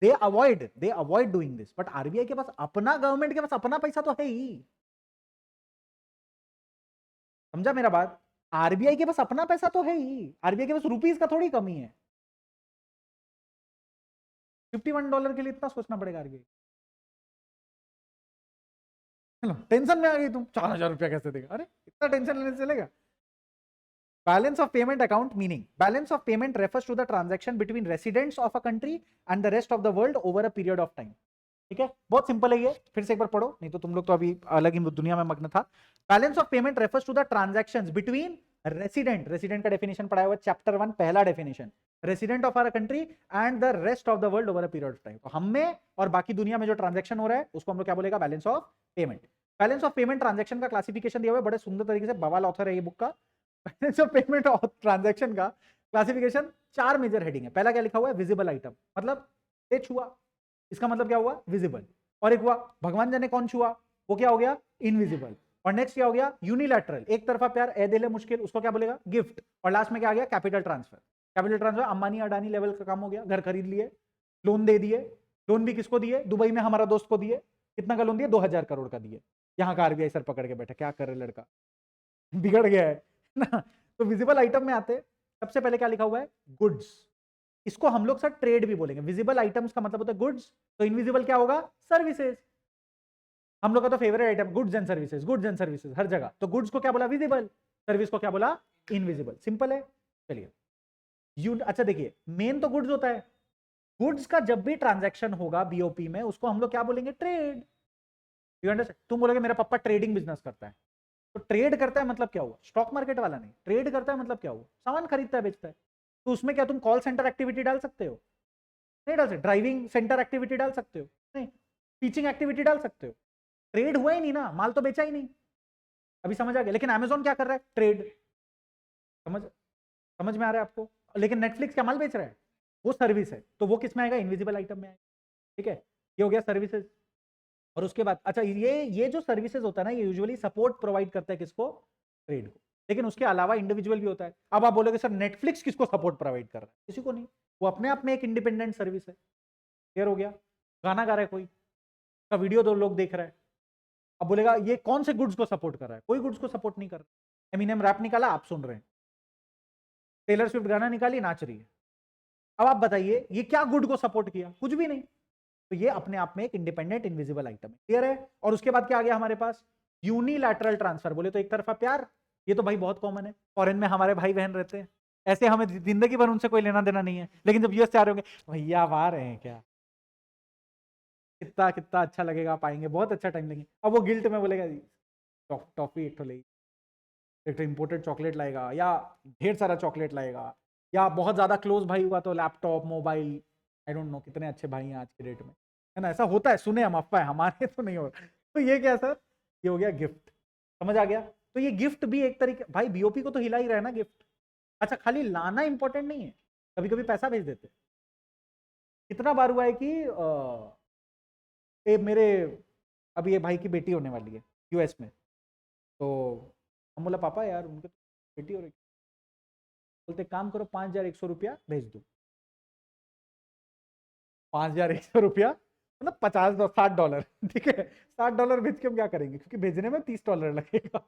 They avoid doing this. But RBI के पास अपना, गवर्नमेंट के पास अपना पैसा तो है ही। समझा मेरा बात? आरबीआई के पास अपना पैसा तो है ही, आरबीआई के पास रुपीस का थोड़ी कमी है। $51 के लिए इतना सोचना पड़ेगा आरबीआई? चलो टेंशन में आ गई तुम, 4,000 रुपया कैसे देगा? अरे इतना टेंशन लेने से चलेगा? Balance of payment account meaning balance of payment refers to the transaction between residents of a country and the rest of the world over a period of time. ठीक है, बहुत सिंपल है ये, फिर से एक बार पढ़ो, नहीं तो तुम लोग तो अभी अलग ही दुनिया में मग्न था। Balance of payment refers to the transactions between resident, resident का डेफिनेशन पढ़ाया हुआ चैप्टर 1 पहला definition, resident of our country and the rest of the world over a period of time. तो हम में और बाकी दुनिया में जो ट्रांजैक्शन हो रहा है उसको हम लोग क्या बोलेगा? Balance of payment. Balance of payment transaction का क्लासिफिकेशन दिया हुआ है बड़े सुंदर तरीके से, बवाल ऑथर है ये बुक का। बैलेंस ऑफ पेमेंट और ट्रांजैक्शन का क्लासिफिकेशन 4 मेजर हेडिंग है। पहला क्या लिखा हुआ है? विजिबल आइटम, मतलब ये छुआ, इसका मतलब क्या हुआ? विजिबल। और एक हुआ भगवान जाने कौन छुआ, वो क्या हो गया? इनविजिबल। और नेक्स्ट क्या हो गया? यूनिलैटरल, एक तरफा प्यार, ए दिले मुश्किल, उसको क्या बोलेगा? गिफ्ट। और लास्ट में क्या आ गया? Capital transfer. Capital transfer Ambani Adani level का काम हो गया, घर खरीद लिए, लोन दे दिए। लोन भी किसको दिए? दुबई में हमारा दोस्त को दिए। कितना का लोन दिए? 2,000 करोड़ का दिए। यहाँ का आरबीआई सर पकड़ के बैठा, क्या कर रहे लड़का, बिगड़ गया है ना। तो विजिबल आइटम में आते सबसे पहले क्या लिखा हुआ है? गुड्स। इसको हम लोग सर ट्रेड भी बोलेंगे। विजिबल आइटम्स का मतलब होता है गुड्स, तो इनविजिबल क्या होगा? सर्विसेज। हम लोग का तो favourite item goods and services, goods and services हर जगह। तो गुड्स को क्या बोला? विजिबल। सर्विस को क्या बोला? इनविजिबल। सिंपल है। चलिए अच्छा देखिए, मेन तो गुड्स होता है। गुड्स का जब भी ट्रांजैक्शन होगा बीओपी में, उसको हम लोग क्या बोलेंगे? ट्रेड। You understand? तुम बोलोगे मेरा पापा ट्रेडिंग बिजनेस करता है, तो ट्रेड करता है मतलब क्या हुआ? स्टॉक मार्केट वाला नहीं, ट्रेड करता है मतलब क्या हुआ? सामान खरीदता है बेचता है। तो उसमें क्या तुम कॉल सेंटर एक्टिविटी डाल सकते हो? नहीं डाल सकते। ड्राइविंग सेंटर एक्टिविटी डाल सकते हो? नहीं। टीचिंग एक्टिविटी डाल सकते हो? ट्रेड हुआ ही नहीं ना, माल तो बेचा ही नहीं। अभी समझ आ गया? लेकिन अमेजोन क्या कर रहा है? ट्रेड। समझ समझ में आ रहा है आपको? लेकिन नेटफ्लिक्स क्या माल बेच रहा है? वो सर्विस है, तो वो किस में आएगा? इनविजिबल आइटम में आएगा। ठीक है, ये हो गया सर्विसेज। और उसके बाद अच्छा, ये जो सर्विसेज होता है ना, ये यूजुअली सपोर्ट प्रोवाइड करता है किसको? ट्रेड को। लेकिन उसके अलावा इंडिविजुअल भी होता है। अब आप बोलोगे सर नेटफ्लिक्स किसको सपोर्ट प्रोवाइड कर रहा है? किसी को नहीं, वो अपने आप में एक इंडिपेंडेंट सर्विस है। क्लियर हो गया? गाना गा रहा है कोई, का वीडियो 2 लोग देख रहा है, अब बोलेगा ये कौन से गुड्स को सपोर्ट कर रहा है? कोई गुड्स को सपोर्ट नहीं कर रहा। एमिनेम रैप निकाला, आप सुन रहे हैं। टेलर स्विफ्ट गाना निकाली, नाच रही है। अब आप बताइए ये क्या गुड को सपोर्ट किया? कुछ भी नहीं। तो ये अपने आप में एक इंडिपेंडेंट इनविजिबल आइटम है। क्लियर है? और उसके बाद क्या आ गया हमारे पास? Unilateral transfer. बोले तो एक तरफा प्यार, ये तो भाई बहुत कॉमन है, फॉरेन में हमारे भाई बहन रहते हैं, ऐसे हमें जिंदगी भर उनसे कोई लेना देना नहीं है, लेकिन जब यूएस से आ रहे होंगे, भैया आप आ रहे हैं क्या, कितना कितना अच्छा लगेगा, आप आएंगे, बहुत अच्छा टाइम लेंगे। अब वो गिल्ट में बोलेगा टॉफी एक तो ले, एक तो इम्पोर्टेड चॉकलेट लाएगा, या ढेर सारा चॉकलेट लाएगा, या बहुत ज्यादा क्लोज भाई हुआ तो laptop, mobile. I don't know कितने अच्छे भाई हैं आज के डेट में, है ना? ऐसा होता है, सुने हम, अफवाह है, हमारे तो नहीं हो रहा। तो ये क्या सर? ये हो गया गिफ्ट। समझ आ गया? तो ये गिफ्ट भी एक तरीके, भाई बीओपी को तो हिला ही रहा है ना गिफ्ट। अच्छा खाली लाना इंपॉर्टेंट नहीं है, कभी कभी पैसा भेज देते। कितना बार हुआ है कि मेरे अभी ये भाई की बेटी होने वाली है यूएस में, तो हम बोला पापा यार उनके तो बेटी हो रही, बोलते काम करो 5,100 रुपया भेज दो। 5,100 रुपया मतलब 50 60 डॉलर। ठीक है, $60 भेज के हम क्या करेंगे, क्योंकि भेजने में $30 लगेगा।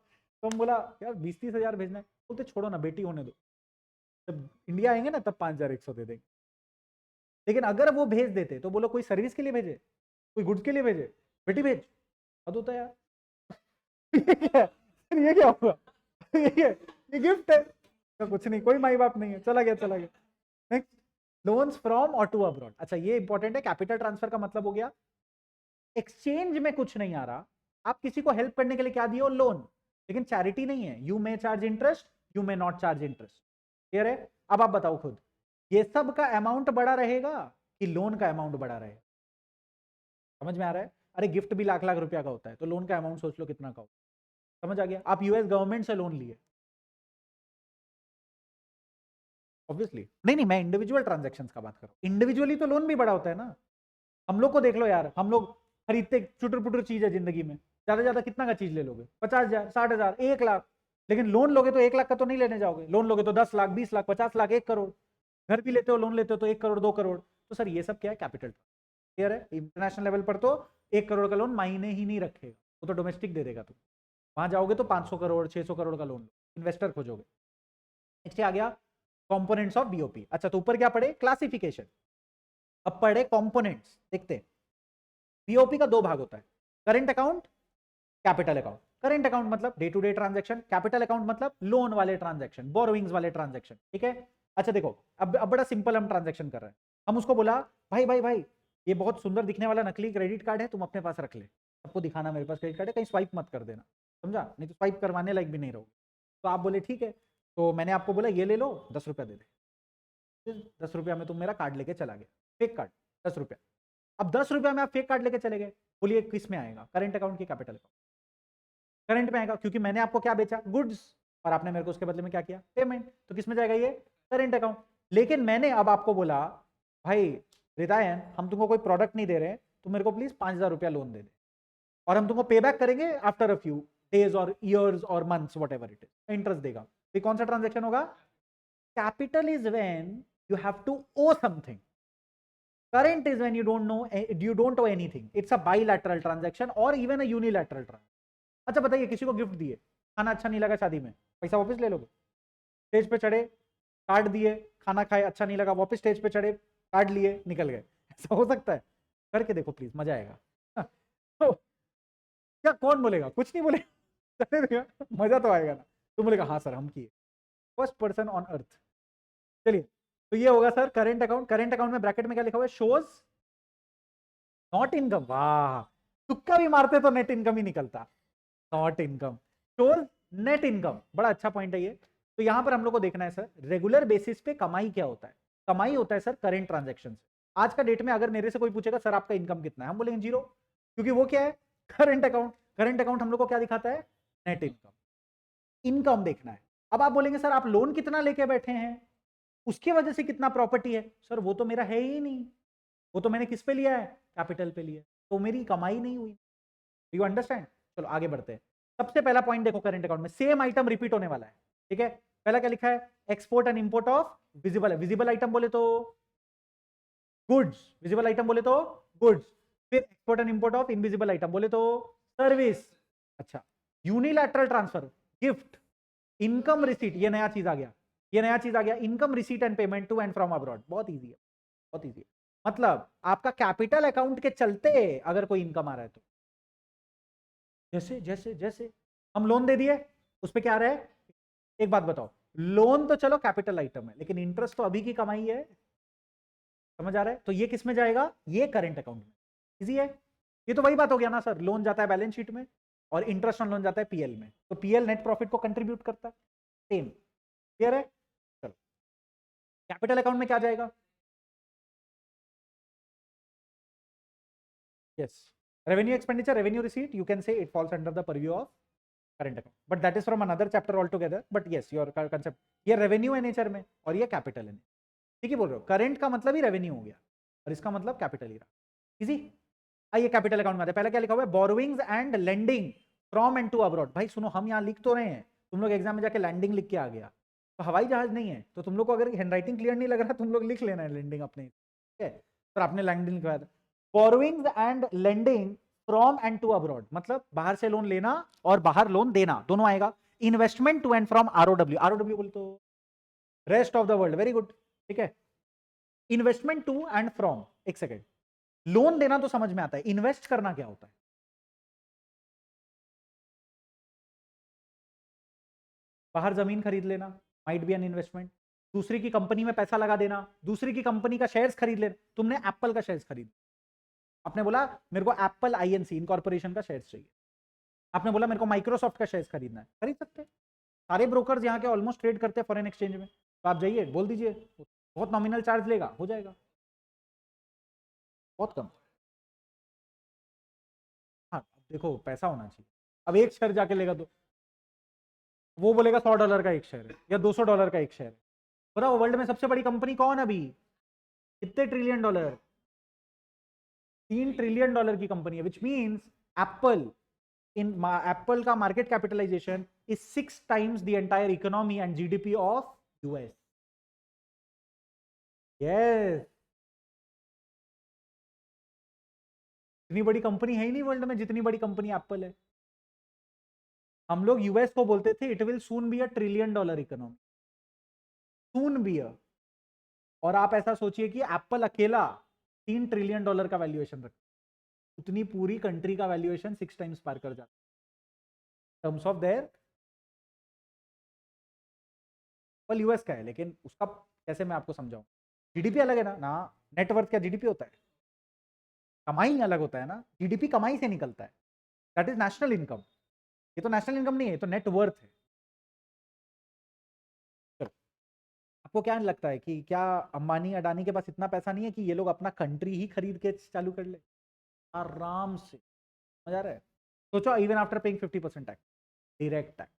तो हम बोला यार 20-30 हज़ार भेजना है, बोलते छोड़ो ना बेटी होने दो, जब इंडिया आएंगे ना तब 5,100 दे देंगे। लेकिन अगर वो भेज देते तो बोलो कोई सर्विस के लिए भेजे, कोई गुड्स के लिए भेजे, बेटी भेज, हद होता है यार। ये क्या हुआ? ये गिफ्ट है तो कुछ नहीं, कोई माई बाप नहीं है, चला गया चला गया। नेक्स्ट, लोन्स फ्रॉम और टू अब्रॉड। अच्छा ये इंपॉर्टेंट है, कैपिटल ट्रांसफर का मतलब हो गया एक्सचेंज में कुछ नहीं आ रहा, आप किसी को हेल्प करने के लिए क्या दिए हो, लोन, लेकिन चैरिटी नहीं है। You may charge interest, you may not charge interest, clear है? अब आप बताओ खुद, ये सब का अमाउंट बड़ा रहेगा कि लोन का अमाउंट बड़ा रहेगा? समझ में आ रहा है? अरे गिफ्ट भी लाख लाख रुपया का होता है, तो लोन का अमाउंट सोच लो कितना का होगा। समझ आ गया? आप यूएस गवर्नमेंट से लोन लिए, ऑब्वियसली नहीं, मैं इंडिविजुअल ट्रांजैक्शंस का बात कर रहा हूं। इंडिविजुअली तो लोन भी बड़ा होता है ना। हम लोग को देख लो यार, हम लोग खरीदते चुटर पुटर चीज है जिंदगी में, ज्यादा से ज्यादा कितना का चीज ले लोगे, 50,000, 60,000, 1 लाख। लेकिन लोन लोगे तो 1 लाख का तो नहीं लेने जाओगे, लोन लोगे तो 10 लाख, 20 लाख, 50 लाख, 1 करोड़। घर भी लेते हो, लोन लेते हो तो 1 करोड़, 2 करोड़। तो सर ये सब क्या है, कैपिटल। क्लियर है? इंटरनेशनल लेवल पर तो 1 करोड़ का लोन मायने ही नहीं रखेगा, वो तो डोमेस्टिक दे देगा। तुम वहां जाओगे तो 500 करोड़, 600 करोड़ का लोन, इन्वेस्टर खोजोगे। नेक्स्ट आ गया कंपोनेंट्स ऑफ बीओपी। अच्छा तो ऊपर क्या पढ़े, क्लासिफिकेशन। अब पढ़े कंपोनेंट्स, देखते हैं। बीओपी का 2 भाग होता है, current account, capital account. Current account मतलब day to day transaction, capital account मतलब लोन वाले ट्रांजैक्शन, बोरोइंग्स वाले ट्रांजैक्शन। ठीक है? अच्छा देखो, अब बड़ा सिंपल हम ट्रांजैक्शन कर रहे हैं। हम उसको बोला भाई भाई भाई, ये बहुत सुंदर दिखने वाला नकली क्रेडिट कार्ड है, तुम अपने पास रख ले, सबको दिखाना मेरे पास क्रेडिट कार्ड है, कहीं स्वाइप मत कर देना, समझा? नहीं तो स्वाइप करवाने लायक भी नहीं रहोगे। तो आप बोले ठीक है, तो मैंने आपको बोला ये ले लो, 10 रुपया दे दे। 10 रुपया में तुम मेरा कार्ड लेके चला गया, फेक कार्ड, 10 रुपया। अब 10 रुपया में आप फेक कार्ड लेके चले गए, बोलिए किस में आएगा, करेंट अकाउंट की कैपिटल अकाउंट? करंट में आएगा, क्योंकि मैंने आपको क्या बेचा, गुड्स, और आपने मेरे को उसके बदले में क्या किया, पेमेंट। तो किस में जाएगा ये, करंट अकाउंट। लेकिन मैंने अब आपको बोला भाई रिदायन, हम तुमको कोई प्रोडक्ट नहीं दे रहे, तो मेरे को प्लीज 5,000 रुपया लोन दे दे, और हम तुमको पे बैक करेंगे आफ्टर अ फ्यू डेज और ईयर्स और months, whatever it is, interest देगा। तो कौन सा ट्रांजेक्शन होगा, capital is when you have to owe something, current is when you don't owe anything, it's a bilateral transaction or even a unilateral transaction। अच्छा बताइए, किसी को gift दिए, खाना अच्छा नहीं लगा शादी में, पैसा वापस ले लोगे? स्टेज पे चढ़े, कार्ड दिए, खाना खाए, अच्छा नहीं लगा, वापस स्टेज पे चढ़े, कार्ड लिए, निकल गए, ऐसा हो सकता है? करके देखो प्लीज, मजा आएगा। तो क्या कौन बोलेगा, कुछ नहीं बोलेगा, मजा तो आएगा ना। तुम बोलेगा हाँ सर हम किए, फर्स्ट पर्सन ऑन अर्थ। चलिए, तो ये होगा sir current account. Current account में ब्रैकेट में क्या लिखा हुआ है, शोज नॉट इनकम। वाह, तुक्का भी मारते तो नेट इनकम ही निकलता, not income, shows net income. बड़ा अच्छा पॉइंट है ये। तो यहां पर हम लोग को देखना है सर, रेगुलर बेसिस पे कमाई क्या होता है। कमाई होता है सर करंट ट्रांजैक्शन से। आज का डेट में अगर मेरे से कोई पूछेगा सर आपका इनकम कितना है, हम बोलेंगे 0, क्योंकि वो क्या है, करंट अकाउंट। करंट अकाउंट हम लोग को क्या दिखाता है, नेट इनकम। इनकम देखना है। अब आप बोलेंगे सर आप लोन कितना लेके बैठे हैं, उसकी वजह से कितना प्रॉपर्टी है, सर वो तो मेरा है ही नहीं, वो तो मैंने किस पे लिया है, कैपिटल पे लिया, तो मेरी कमाई नहीं हुई। You understand? चलो आगे बढ़ते हैं। सबसे पहला पॉइंट देखो, करंट अकाउंट में सेम आइटम रिपीट होने वाला है। ठीक है? पहला क्या लिखा है, export and import of visible है। विजिबल आइटम बोले तो गुड्स, विजिबल आइटम बोले तो गुड्स। फिर export and import of invisible item बोले तो सर्विस। अच्छा, unilateral transfer, gift, income receipt, ये नया चीज आ गया, ये नया चीज आ गया, income receipt and payment to and from abroad. बहुत इजी है, बहुत इजी है। मतलब आपका कैपिटल अकाउंट के चलते अगर कोई इनकम आ रहा है तो, जैसे जैसे जैसे हम लोन दे दिए, उस पर क्या आ रहा है, एक बात बताओ, लोन तो चलो कैपिटल आइटम है, लेकिन इंटरेस्ट तो अभी की कमाई है। समझ आ रहा है? तो ये किस में जाएगा, ये करंट अकाउंट में। इजी है। ये तो वही बात हो गया ना सर, लोन जाता है बैलेंस शीट में और इंटरेस्ट ऑन लोन जाता है पीएल में, तो पीएल नेट प्रॉफिट को कंट्रीब्यूट करता है। सेम, क्लियर है? चलो, कैपिटल अकाउंट में क्या जाएगा, yes, revenue expenditure, revenue receipt, you can say it falls under the purview of current account, but that is from another chapter altogether, but yes your concept, ये revenue है nature में और ये capital है। ठीक है बोल रहे हो, करंट का मतलब ही रेवेन्यू हो गया और इसका मतलब कैपिटल ही रहा। इजी। आइए कैपिटल अकाउंट में आते हैं। पहले क्या लिखा हुआ है, borrowings and lending from and to abroad. भाई सुनो, हम यहाँ लिख तो रहे हैं, तुम लोग एग्जाम में जाके लैंडिंग लिख के आ गया, तो हवाई जहाज नहीं है, तो तुम लोग को अगर हैंडराइटिंग क्लियर नहीं लग रहा, तुम लोग लिख लेना है लैंडिंग अपने। ठीक है सर, आपने लैंडिंग लिखवाया था। Borrowings and lending from and to abroad मतलब बाहर से लोन लेना और बाहर लोन देना, दोनों आएगा। Investment to and from ROW, ROW बोल तो rest of the world, very good. ठीक है, इन्वेस्टमेंट टू एंड फ्रॉम, एक सेकेंड, लोन देना तो समझ में आता है, इन्वेस्ट करना क्या होता है? बाहर जमीन खरीद लेना माइट बी एन इन्वेस्टमेंट, दूसरी की कंपनी में पैसा लगा देना, दूसरी की कंपनी का शेयर्स खरीद लेना। तुमने एप्पल का शेयर्स खरीद, आपने बोला मेरे को एप्पल आईएनसी इनकॉर्पोरेशन का शेयर्स चाहिए, आपने बोला मेरे को माइक्रोसॉफ्ट का शेयर्स खरीदना है, खरीद सकते हैं। सारे ब्रोकर्स यहाँ के ऑलमोस्ट ट्रेड करते हैं फॉरेन एक्सचेंज में, तो आप जाइए बोल दीजिए, बहुत नॉमिनल चार्ज लेगा, हो जाएगा, बहुत कम। हाँ देखो पैसा होना चाहिए, अब एक शेयर जाके लेगा तो वो बोलेगा $100 का एक शेयर है या $200 का एक शेयर है। बताओ वर्ल्ड में सबसे बड़ी कंपनी कौन अभी, कितने ट्रिलियन डॉलर? $3 ट्रिलियन की कंपनी है, which means Apple, in Apple का market capitalization is 6 times the entire economy and GDP of US. Yes, इतनी बड़ी कंपनी है ही नहीं वर्ल्ड में जितनी बड़ी कंपनी एप्पल है। हम लोग यूएस को बोलते थे it will soon be $1 trillion economy, soon be a, और आप ऐसा सोचिए कि एप्पल अकेला $3 ट्रिलियन का वैल्यूएशन रखता, उतनी पूरी कंट्री का वैल्यूएशन 6 times पार कर जाता terms of their. Apple US का है, लेकिन उसका कैसे मैं आपको समझाऊं, जीडीपी अलग है ना नेटवर्थ क्या जीडीपी होता है? कमाई अलग होता है ना, जीडीपी कमाई से निकलता है, दैट इज नेशनल इनकम। ये तो नेशनल इनकम नहीं है, ये तो नेटवर्थ है। चलो, आपको क्या लगता है कि क्या अंबानी अडानी के पास इतना पैसा नहीं है कि ये लोग अपना कंट्री ही खरीद के चालू कर ले आराम से? मजा आ रहा है? सोचो even after paying 50% tax, direct tax,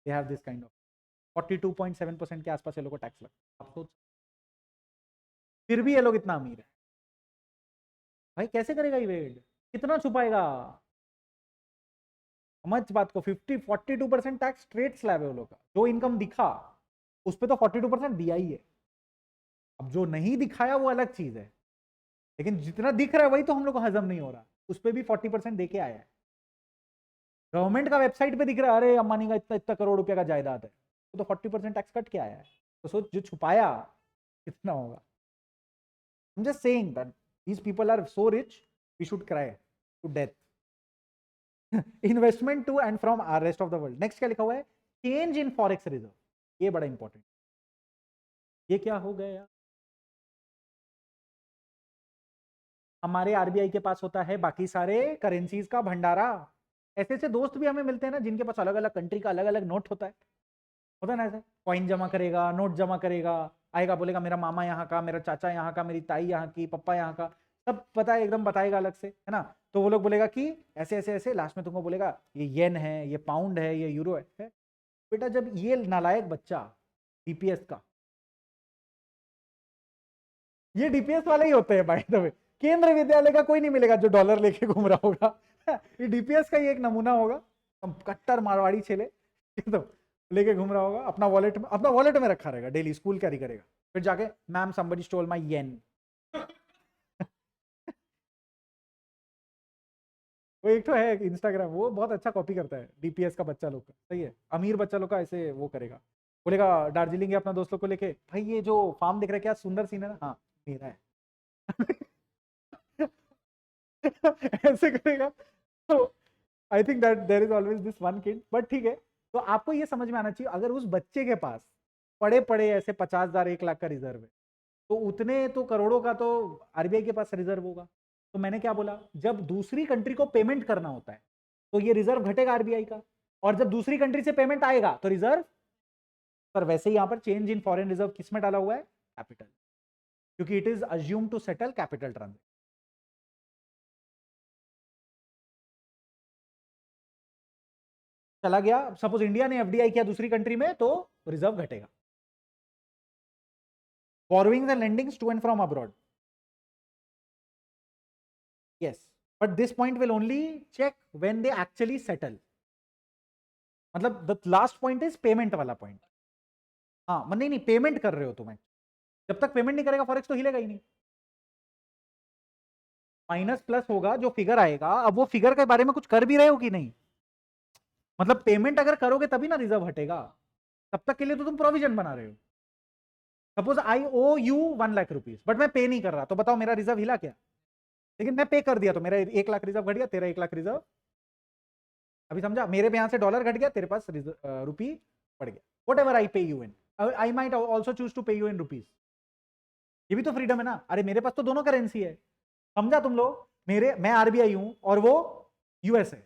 they have this kind of 42.7% के आसपास ये लोग को टैक्स लगता है। आप सोच, फिर भी ये लोग इतना अमीर है, भाई कैसे करेगा इवेड, कितना छुपाएगा? समझ बात को, 42% टैक्स स्ट्रेट स्लैब है वो लोग का, जो इनकम दिखा उस पर तो 42% दिया ही है। अब जो नहीं दिखाया वो अलग चीज है, लेकिन जितना दिख रहा है वही तो हम लोग को हजम नहीं हो रहा, उस पर भी 40% दे के आया है। गवर्नमेंट का वेबसाइट पे दिख रहा है अरे अंबानी का इतना इतना करोड़ रुपया का जायदाद है, तो 40% टैक्स कट के आया है, तो सोच जो छुपाया कितना होगा। I'm just saying that these people are so rich, we should cry to death. Investment to and from R rest of the world. Next क्या लिखा हुआ है, चेंज इन फॉरेक्स रिजर्व, ये बड़ा इंपॉर्टेंट। ये क्या हो गया, हमारे आरबीआई के पास होता है बाकी सारे करेंसीज का भंडारा। ऐसे ऐसे दोस्त भी हमें मिलते हैं ना जिनके पास अलग अलग कंट्री का अलग अलग नोट होता है ना, ऐसे कॉइन जमा करेगा, नोट जमा करेगा, आएगा बोलेगा मेरा मामा यहाँ का, मेरा चाचा यहाँ का, मेरी ताई यहाँ की, पप्पा यहाँ का, सब पता है, एकदम बताएगा अलग से, है ना। तो वो लोग बोलेगा कि ऐसे ऐसे ऐसे, लास्ट में तुमको बोलेगा ये येन है, ये पाउंड है, ये यूरो है। बेटा जब ये नालायक बच्चा डीपीएस का, ये डीपीएस वाले ही होते हैं बाय द वे, केंद्र विद्यालय का कोई नहीं मिलेगा जो डॉलर लेके घूम रहा होगा। ये डीपीएस का ही एक नमूना होगा, कट्टर मारवाड़ी छेले तो लेके घूम रहा होगा, अपना वॉलेट में रखा रहेगा, डेली स्कूल कैरी करेगा, फिर जाके मैम समबडी स्टोल माय येन। वो एक तो है इंस्टाग्राम, वो बहुत अच्छा कॉपी करता है डीपीएस का बच्चा लोग का, सही है, अमीर बच्चा लोग का ऐसे वो करेगा, बोलेगा दार्जिलिंग अपना दोस्त लोग को लेके, भाई ये जो फार्म दिख रहा है क्या सुंदर सीन है ना, हाँ मेरा है। ऐसे करेगा। तो I think that there is always this one kid, but ठीक है। तो आपको ये समझ में आना चाहिए, अगर उस बच्चे के पास पड़े पड़े ऐसे 50,000 1 लाख का रिजर्व है, तो उतने तो करोड़ों का तो आरबीआई के पास रिजर्व होगा। तो मैंने क्या बोला, जब दूसरी कंट्री को पेमेंट करना होता है तो ये रिजर्व घटेगा आरबीआई का, और जब दूसरी कंट्री से पेमेंट आएगा तो रिजर्व। पर वैसे ही यहां पर चेंज इन फॉरेन रिजर्व किस में डाला हुआ है, कैपिटल, क्योंकि it is assume to settle capital transaction. चला गया, सपोज इंडिया ने एफडीआई किया दूसरी कंट्री में तो रिजर्व घटेगा। Borrowings and lendings to and from abroad, yes, but this point will only check when they actually settle, मतलब the last point is payment वाला पॉइंट। हाँ नहीं नहीं, पेमेंट कर रहे हो तुम्हें, जब तक पेमेंट नहीं करेगा फॉरेक्स तो हिलेगा ही नहीं। माइनस प्लस होगा, जो फिगर आएगा, अब वो फिगर के बारे में कुछ कर भी रहे हो कि नहीं, मतलब पेमेंट अगर करोगे तभी ना रिजर्व हटेगा, तब तक के लिए तो तुम प्रोविजन बना रहे हो। Suppose I owe you 1 lakh rupees, but मैं पे नहीं कर रहा, तो बताओ मेरा रिजर्व हिला क्या? लेकिन मैं पे कर दिया तो मेरा 1 लाख रिजर्व घट गया, तेरा 1 लाख रिजर्व। अभी समझा? मेरे पे यहां से डॉलर घट गया, तेरे पास रुपी बढ़ गया। What ever I pay you in, I might also choose to pay you in rupees. ये भी तो फ्रीडम है ना। अरे मेरे पास तो दोनों करेंसी है, समझा तुम लोग? मैं आरबीआई हूं और वो यूएस है।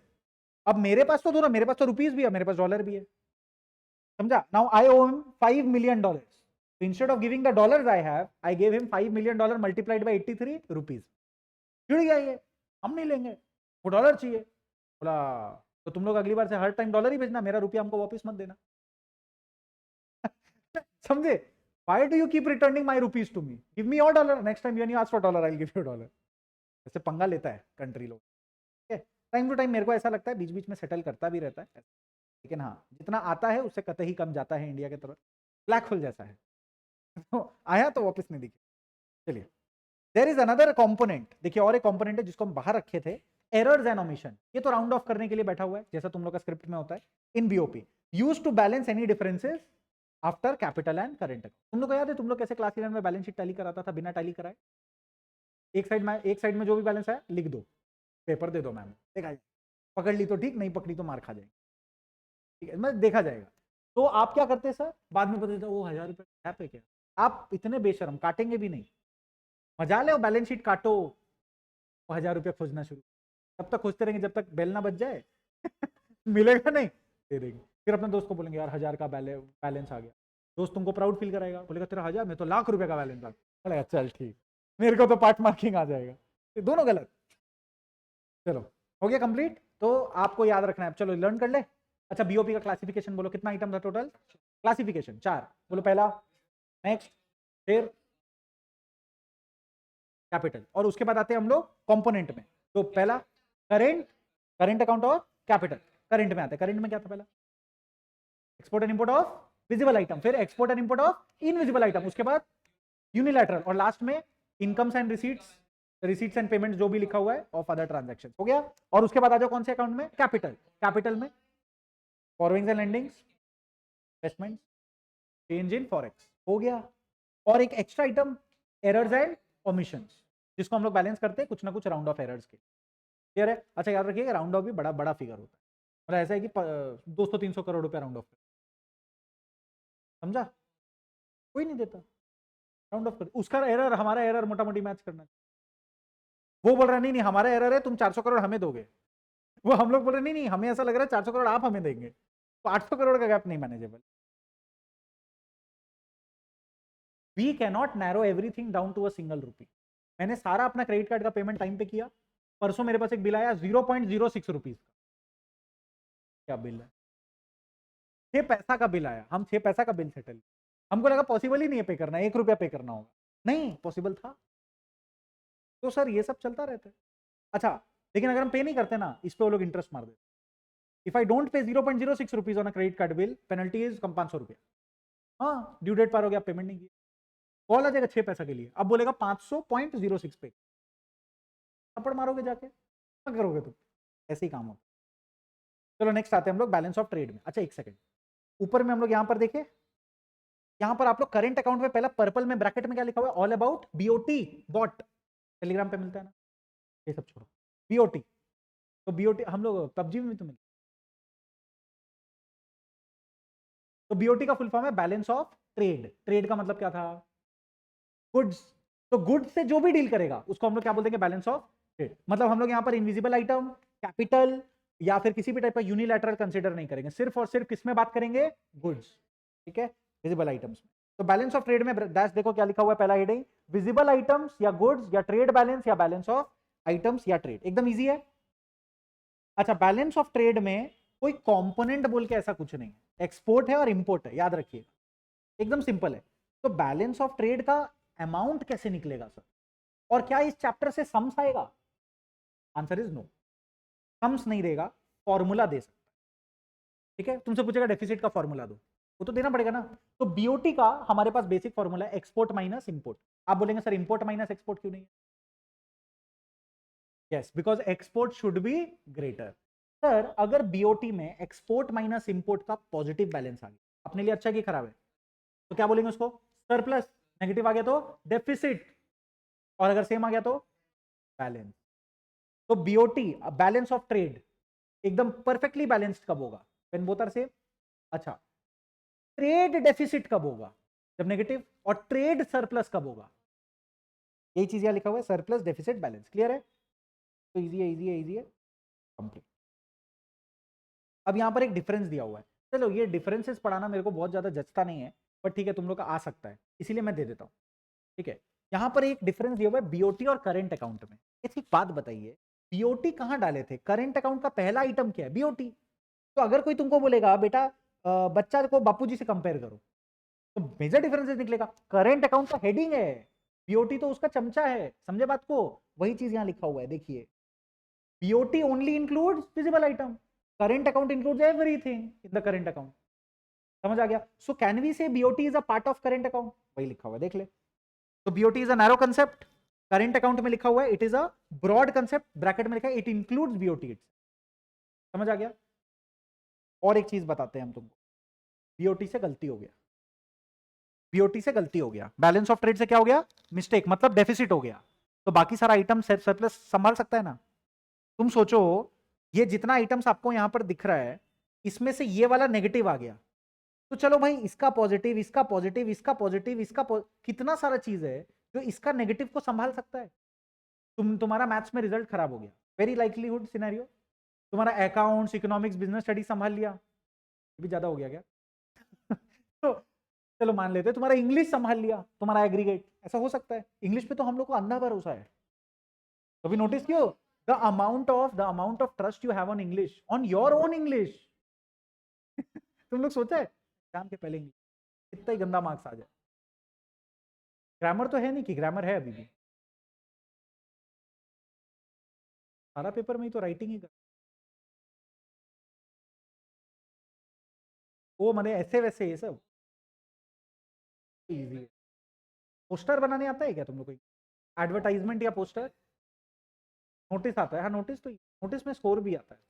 अब मेरे पास तो दोनों, मेरे पास तो रुपीज भी है, मेरे पास डॉलर भी है, समझा? Now I own $5 million, so instead of giving the dollars I have, I gave him $5 million multiplied by 83 rupees। जुड़ गया ये, हम नहीं लेंगे, वो डॉलर चाहिए। बोला तो तुम लोग अगली बार से हर टाइम डॉलर ही भेजना, मेरा रुपया हमको वापस मत देना। समझे? Why do you keep returning my rupees to me? Give me your dollar. Next time when you ask for dollar, I'll give you $1। ऐसे पंगा लेता है कंट्री लोग। टाइम टू टाइम मेरे को ऐसा लगता है बीच बीच में सेटल करता भी रहता है, लेकिन हाँ जितना आता है उससे कतई कम जाता है। इंडिया की तरफ ब्लैक होल जैसा है। तो आया तो वापस नहीं दिखे। चलिए, देयर इज अनदर कंपोनेंट। देखिए और एक कंपोनेंट है जिसको हम बाहर रखे थे, एरर्स एंड ओमिशन। ये तो राउंड ऑफ करने के लिए बैठा हुआ है, जैसा तुम लोग का स्क्रिप्ट में होता है। In BOP use to balance any differences after capital and current. तुम लोग को याद है तुम लोग कैसे क्लास 11 में बैलेंस शीट टैली कराता था बिना टैली कराए? एक साइड में जो भी बैलेंस है लिख दो, पेपर दे दो मैम, देखा जाए, पकड़ ली तो ठीक, नहीं पकड़ी तो मार खा जाएगी। ठीक है, मतलब देखा जाएगा। तो आप क्या करते सर? बाद में पता चलता वो 1000 रुपये गैप है क्या? आप इतने बेशरम, काटेंगे भी नहीं। मजा ले बैलेंस शीट काटो, 1000 रुपये खोजना शुरू, तब तक खोजते रहेंगे जब तक बेल ना बच जाए। मिलेगा नहीं, दे देंगे। फिर अपने दोस्त को बोलेंगे यार 1000 का बैलेंस आ गया। दोस्त तुमको प्राउड फील कराएगा, बोलेगा तेरा 1000 में तो लाख रुपए का बैलेंस आ गया। बोलेगा चल ठीक, मेरे को तो पार्ट मार्किंग आ जाएगा। दोनों गलत। चलो हो गया कंप्लीट। तो आपको याद रखना है, चलो लर्न कर ले। अच्छा बीओपी का क्लासिफिकेशन बोलो, कितना आइटम था टोटल? क्लासिफिकेशन 4 बोलो। पहला, नेक्स्ट, फिर कैपिटल, और उसके बाद आते हैं हम लोग कंपोनेंट में। तो पहला करंट अकाउंट और कैपिटल। करंट में आते हैं, करंट में क्या था पहला? Export and import of visible item, फिर export and import of invisible item, उसके बाद यूनिलैटरल, और लास्ट में incomes and receipts and payment जो भी लिखा हुआ है ऑफ अदर ट्रांजैक्शन। हो गया। और उसके बाद आ जाओ कौन से अकाउंट में? कैपिटल में borrowings and lendings, investment, change in forex. हो गया। और एक extra item, errors and omissions, जिसको हम लोग बैलेंस करते हैं कुछ ना कुछ राउंड ऑफ एरर्स के। क्लियर है? अच्छा याद रखिए राउंड ऑफ भी बड़ा बड़ा फिगर होता है, मतलब ऐसा है कि 200-300 करोड़ रुपया राउंड ऑफ, समझा? कोई नहीं देता राउंड ऑफ कर, उसका एरर हमारा एरर मोटा मोटी मैच करना। वो बोल रहा नहीं नहीं हमारा एरर है, तुम 400 करोड़ हमें दोगे। वो हम लोग बोल रहे नहीं नहीं हमें ऐसा लग रहा है 400 करोड़ आप हमें देंगे, तो 800 करोड़ का गैप नहीं manageable. We cannot narrow everything down to a single rupee. मैंने सारा अपना क्रेडिट कार्ड का पेमेंट टाइम पे किया, परसों मेरे पास एक बिल आया 0.06 रुपीज का। क्या बिल है? 6 पैसा का बिल आया, हम 6 पैसा का बिल सेटल, हमको लगा पॉसिबल ही नहीं है पे करना, 1 रुपया पे करना होगा, नहीं पॉसिबल था। तो सर ये सब चलता रहता है। अच्छा लेकिन अगर हम पे नहीं करते ना, इस पे वो लोग इंटरेस्ट मार देते। If I don't pay 0.06 rupees on a credit card bill, penalty is come 500 रुपया। हाँ ड्यू डेट पार हो गया, पेमेंट नहीं किया, कॉल आ जाएगा 6 पैसा के लिए, अब बोलेगा 500.06 पे, थप्पड़ मारोगे जाके, क्या करोगे तुम? ऐसे ही काम होता। चलो नेक्स्ट आते हैं हम लोग बैलेंस ऑफ ट्रेड में। अच्छा एक सेकंड, ऊपर में हम लोग यहां पर देखे, यहां पर आप लोग करंट अकाउंट में पहला पर्पल में ब्रैकेट में क्या लिखा हुआ है? All about BOT, bot, Telegram पे मिलता है ना, ये सब छोड़ो, बीओटी। तो बीओटी हम लोग पबजी में तो मिलता, तो बीओटी का फुल फॉर्म है बैलेंस ऑफ ट्रेड। ट्रेड का मतलब क्या था? गुड्स। तो गुड्स से जो भी डील करेगा उसको हम लोग क्या बोलते हैं? Balance of trade. मतलब हम लोग यहां पर इनविजिबल आइटम, कैपिटल या फिर किसी भी टाइप का यूनिलैटरल कंसीडर नहीं करेंगे, सिर्फ और सिर्फ किसमें बात करेंगे? गुड्स। ठीक है, विजिबल आइटम्स में। तो बैलेंस ऑफ ट्रेड में डैश देखो क्या लिखा हुआ है, पहला हेडिंग विजिबल आइटम्स या गुड्स या ट्रेड बैलेंस या बैलेंस ऑफ आइटम्स या ट्रेड, एकदम इजी है। अच्छा बैलेंस ऑफ ट्रेड में कोई कंपोनेंट बोल के ऐसा कुछ नहीं है, एक्सपोर्ट है और इंपोर्ट है, याद रखिएगा, एकदम सिंपल है। तो बैलेंस ऑफ ट्रेड का अमाउंट कैसे निकलेगा सर, और क्या इस चैप्टर से सम्स आएगा? आंसर इज नो, सम्स नहीं देगा, फॉर्मूला दे सकता है। ठीक है, तुमसे पूछेगा डेफिसिट का फॉर्मूला दो, वो तो देना पड़ेगा ना। तो बीओटी का हमारे पास बेसिक फॉर्मूला है एक्सपोर्ट माइनस इंपोर्ट। आप बोलेंगे सर इंपोर्ट माइनस एक्सपोर्ट क्यों नहीं है? Yes because export should be greater. Sir अगर बीओटी में एक्सपोर्ट माइनस इंपोर्ट का पॉजिटिव बैलेंस आ गया, अपने लिए अच्छा कि खराब है? तो क्या बोलेंगे उसको? सरप्लस। नेगेटिव आ गया तो डेफिसिट, और अगर सेम आ गया तो बैलेंस। तो बीओटी बैलेंस ऑफ ट्रेड एकदम परफेक्टली बैलेंस्ड कब होगा? When both are same. अच्छा, ट्रेड डेफिसिट कब होगा? जब नेगेटिव। और ट्रेड सरप्लस कब होगा? यही चीज यहां लिखा हुआ है, सरप्लस डेफिसिट बैलेंस। क्लियर है? तो इजी है, इजी है, इजी है, कंप्लीट। अब यहां पर एक डिफरेंस दिया हुआ है। चलो ये डिफरेंसेस पढ़ाना मेरे को बहुत ज्यादा जचता नहीं है, बट ठीक है तुम लोग का आ सकता है, इसीलिए मैं दे देता हूं। ठीक है, यहां पर एक डिफरेंस दिया हुआ है बीओटी और करंट अकाउंट में। इसकी बात बताइए, बीओटी कहां डाले थे? करंट अकाउंट का पहला आइटम क्या है? बीओटी। तो अगर कोई तुमको बोलेगा बेटा बच्चा को बापूजी से कंपेयर करो, तो मेजर डिफरेंसेस निकलेगा। करंट अकाउंट का हेडिंग है, बीओटी तो उसका चमचा है। समझे बात को? वही चीज यहां लिखा हुआ है, देखिए। BOT only includes visible item, current account includes everything in the current account. समझ आ गया? So can we say BOT is a part of current account? वही लिखा हुआ है, देख ले। तो BOT is a narrow concept, current account में लिखा हुआ है it is a broad concept, bracket में लिखा है इट इंक्लूड्स बीओटी। समझ आ गया? और एक चीज बताते हैं हम तुमको, बीओटी से गलती हो गया, बीओटी से गलती हो गया, बैलेंस ऑफ ट्रेड से क्या हो गया? मिस्टेक, मतलब डेफिसिट हो गया। तो बाकी सारा आइटम सरप्लस संभाल सकता है ना? तुम सोचो, ये जितना आइटम्स आपको यहां पर दिख रहा है, इसमें से ये वाला नेगेटिव आ गया, तो चलो भाई इसका पॉजिटिव, इसका पॉजिटिव, इसका पॉजिटिव, कितना सारा चीज है जो इसका नेगेटिव को संभाल सकता है। तुम्हारा मैथ्स में रिजल्ट खराब हो गया, वेरी लाइकलीहुड सिनेरियो। तुम्हारा अकाउंट्स, इकोनॉमिक्स, बिजनेस स्टडी संभाल लिया, ये भी ज्यादा हो गया क्या? तो चलो मान लेते हैं तुम्हारा इंग्लिश संभाल लिया, तुम्हारा एग्रीगेट, ऐसा हो सकता है। इंग्लिश पे तो हम लोग को अंधा भरोसा है। कभी नोटिस किया the amount of trust you have on English, on your own English. तुम लोग सोचा है एग्जाम के पहले इंग्लिश कितना ही गंदा मार्क्स आ जाए? ग्रामर तो है नहीं कि ग्रामर है अभी भी, सारा पेपर में ही तो राइटिंग ही कर। वो मैंने ऐसे वैसे ये सब इजी है। पोस्टर बनाने आता है क्या तुम लोग को? एडवर्टाइजमेंट या पोस्टर? नोटिस आता है? हाँ नोटिस, तो नोटिस में स्कोर भी आता है।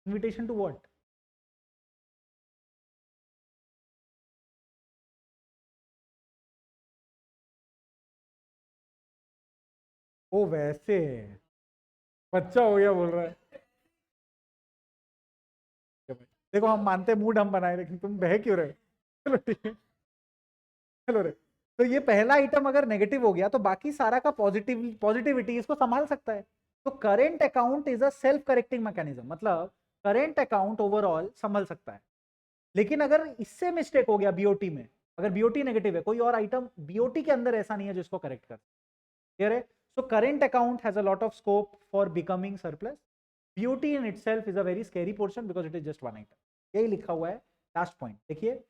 Invitation to what? ओ वैसे, बच्चा हो गया बोल रहा है। देखो हम मानते मूड हम बनाए, लेकिन तुम बह क्यों रहे? चलो ठीक है, चलो रे। तो ये पहला आइटम अगर नेगेटिव हो गया तो बाकी सारा का पॉजिटिविटी इसको संभाल सकता है। तो current account is a self correcting mechanism, मतलब करेंट अकाउंट ओवरऑल संभल सकता है। लेकिन अगर इससे मिस्टेक हो गया बीओटी में, अगर बीओटी नेगेटिव है, कोई और आइटम बीओटी के अंदर ऐसा नहीं है जिसको करेक्ट कर। क्लियर है? So current account has a lot of scope for becoming surplus. BOT in itself is a very scary portion because it is just one item. यही लिखा हुआ है लास्ट पॉइंट, देखिए।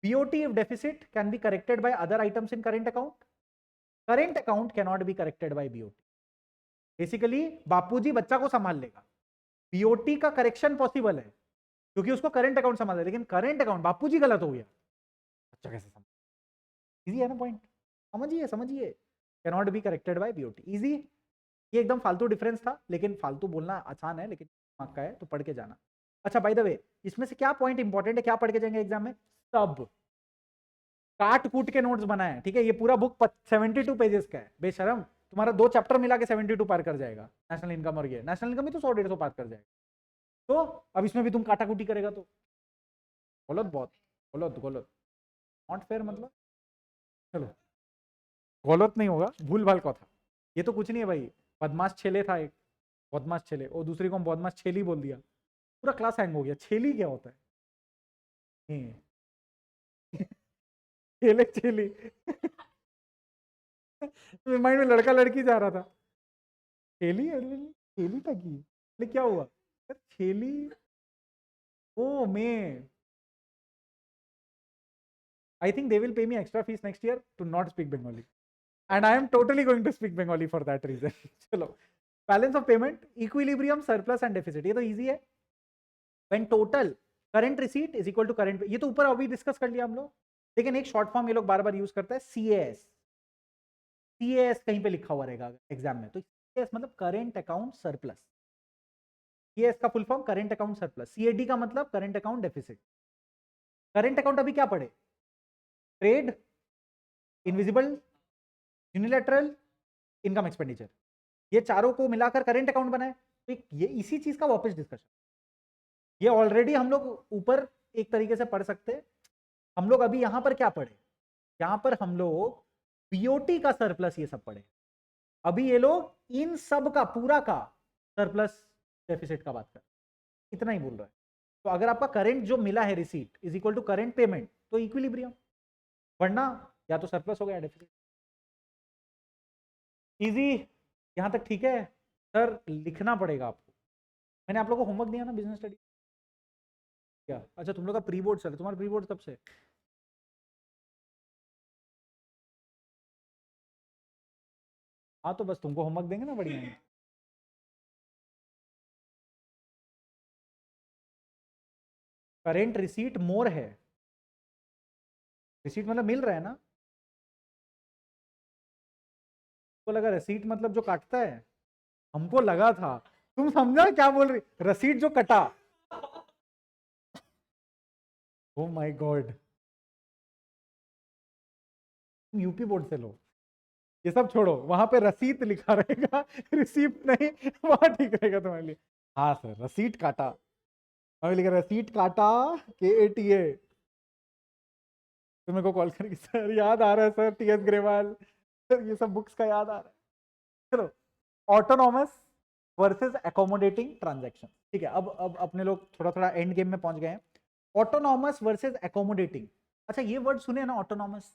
BOT if deficit can be corrected by other items in current account. Current account cannot be corrected by BOT. Basically बापूजी बच्चा को संभाल लेगा, बीओटी का करेक्शन पॉसिबल है क्योंकि उसको करंट अकाउंट संभाल है, लेकिन करंट अकाउंट बापूजी गलत हो गया, बच्चा कैसे संभाल? इजी है ना पॉइंट? समझिए समझिए, cannot be corrected bye BOT, easy. ये एकदम फालतू डिफरेंस था, लेकिन फालतू बोलना आसान है, लेकिन दिमाग का है तो पढ़ के जाना। अच्छा बाय द वे, इसमें से क्या पॉइंट इंपॉर्टेंट है, क्या पढ़ के जाएंगे एग्जाम में? सब काट कूट के नोट्स बनाए, ठीक है? ये पूरा बुक 72 पेजेस का है, बेशरम। तुम्हारा 2 चैप्टर मिला के 72 पार कर जाएगा, नेशनल इनकम, और ये नेशनल इनकम भी तो 100-150 पार कर जाएगा। तो अब इसमें भी तुम काटाकुटी करेगा तो गलत, बहुत गलत, गलत, नॉट फेयर मतलब। चलो, गलत नहीं होगा, भूल भाल का था। ये तो कुछ नहीं है भाई, बदमाश छेले था एक, बदमाश छेले, और दूसरी को हम बदमाश छेली बोल दिया, पूरा क्लास हैंग हो गया। छेली क्या होता है? छेले छेली। माइंड में लड़का लड़की जा रहा था, छेली, अरे छेली था की, अरे क्या हुआ? छेली, ओ मैं, I think they will pay me extra fees next year to not speak Bengali. And I am totally going to speak Bengali for that reason. चलो, balance of payment, equilibrium, surplus and deficit, ये तो easy है। When total current receipt is equal to current, ये तो ऊपर अभी discuss कर लिया हम लोग, लेकिन एक शॉर्ट फॉर्म ये लोग बार बार यूज करता है, CAS। CAS कहीं पे लिखा हुआ रहेगा एग्जाम में, तो CAS मतलब करेंट अकाउंट सरप्लस। CAS का full form current account surplus, CAD का मतलब current account deficit. Current account अभी क्या पढ़े? Trade, invisible, unilateral, income expenditure, ये चारों को मिलाकर करेंट अकाउंट बनाए। तो ये इसी चीज का वापस डिस्कशन, ये ऑलरेडी हम लोग ऊपर एक तरीके से पढ़ सकते हैं। हम लोग अभी यहां पर क्या पढ़े? यहां पर हम लोग बीओटी का सरप्लस ये सब पढ़े। अभी ये लोग इन सब का पूरा का सरप्लस डेफिसिट का बात कर, इतना ही बोल रहा है। तो अगर आपका करंट जो मिला है receipt is equal to current payment, तो इक्विलिब्रियम, वरना या तो सरप्लस हो गया डेफिसिट। इजी, यहां तक ठीक है? सर लिखना पड़ेगा आपको, मैंने आप लोगों को होमवर्क दिया ना बिजनेस स्टडी क्या? अच्छा तुम लोग का प्री बोर्ड चल, तुम्हारा प्री बोर्ड कब से? हाँ तो बस तुमको होमवर्क देंगे ना बढ़िया। करेंट रिसीट मोर है, रिसीट मतलब मिल रहा है ना? को लगा रिसीट मतलब जो काटता है, हमको लगा था तुम समझा क्या बोल रही, रसीद जो कटा। ओ माय गॉड, तुम यूपी बोर्ड से लो, ये सब छोड़ो, वहां पे रसीद लिखा रहेगा रिसीप्ट नहीं, वहां ठीक रहेगा तुम्हारे लिए। हाँ सर रसीद काटा, हमें लिखा रसीद काटा, KATA। तो मेरे को कॉल करके सर याद आ रहा है सर, TS ग्रेवाल, सर ये सब बुक्स का याद आ रहा है। चलो, ऑटोनॉमस वर्सेस एकोमोडेटिंग ट्रांजैक्शन, ठीक है। अब अपने लोग थोड़ा थोड़ा एंड गेम में पहुंच गए हैं। ऑटोनॉमस वर्सेस एकोमोडेटिंग, अच्छा ये वर्ड सुने ना ऑटोनॉमस,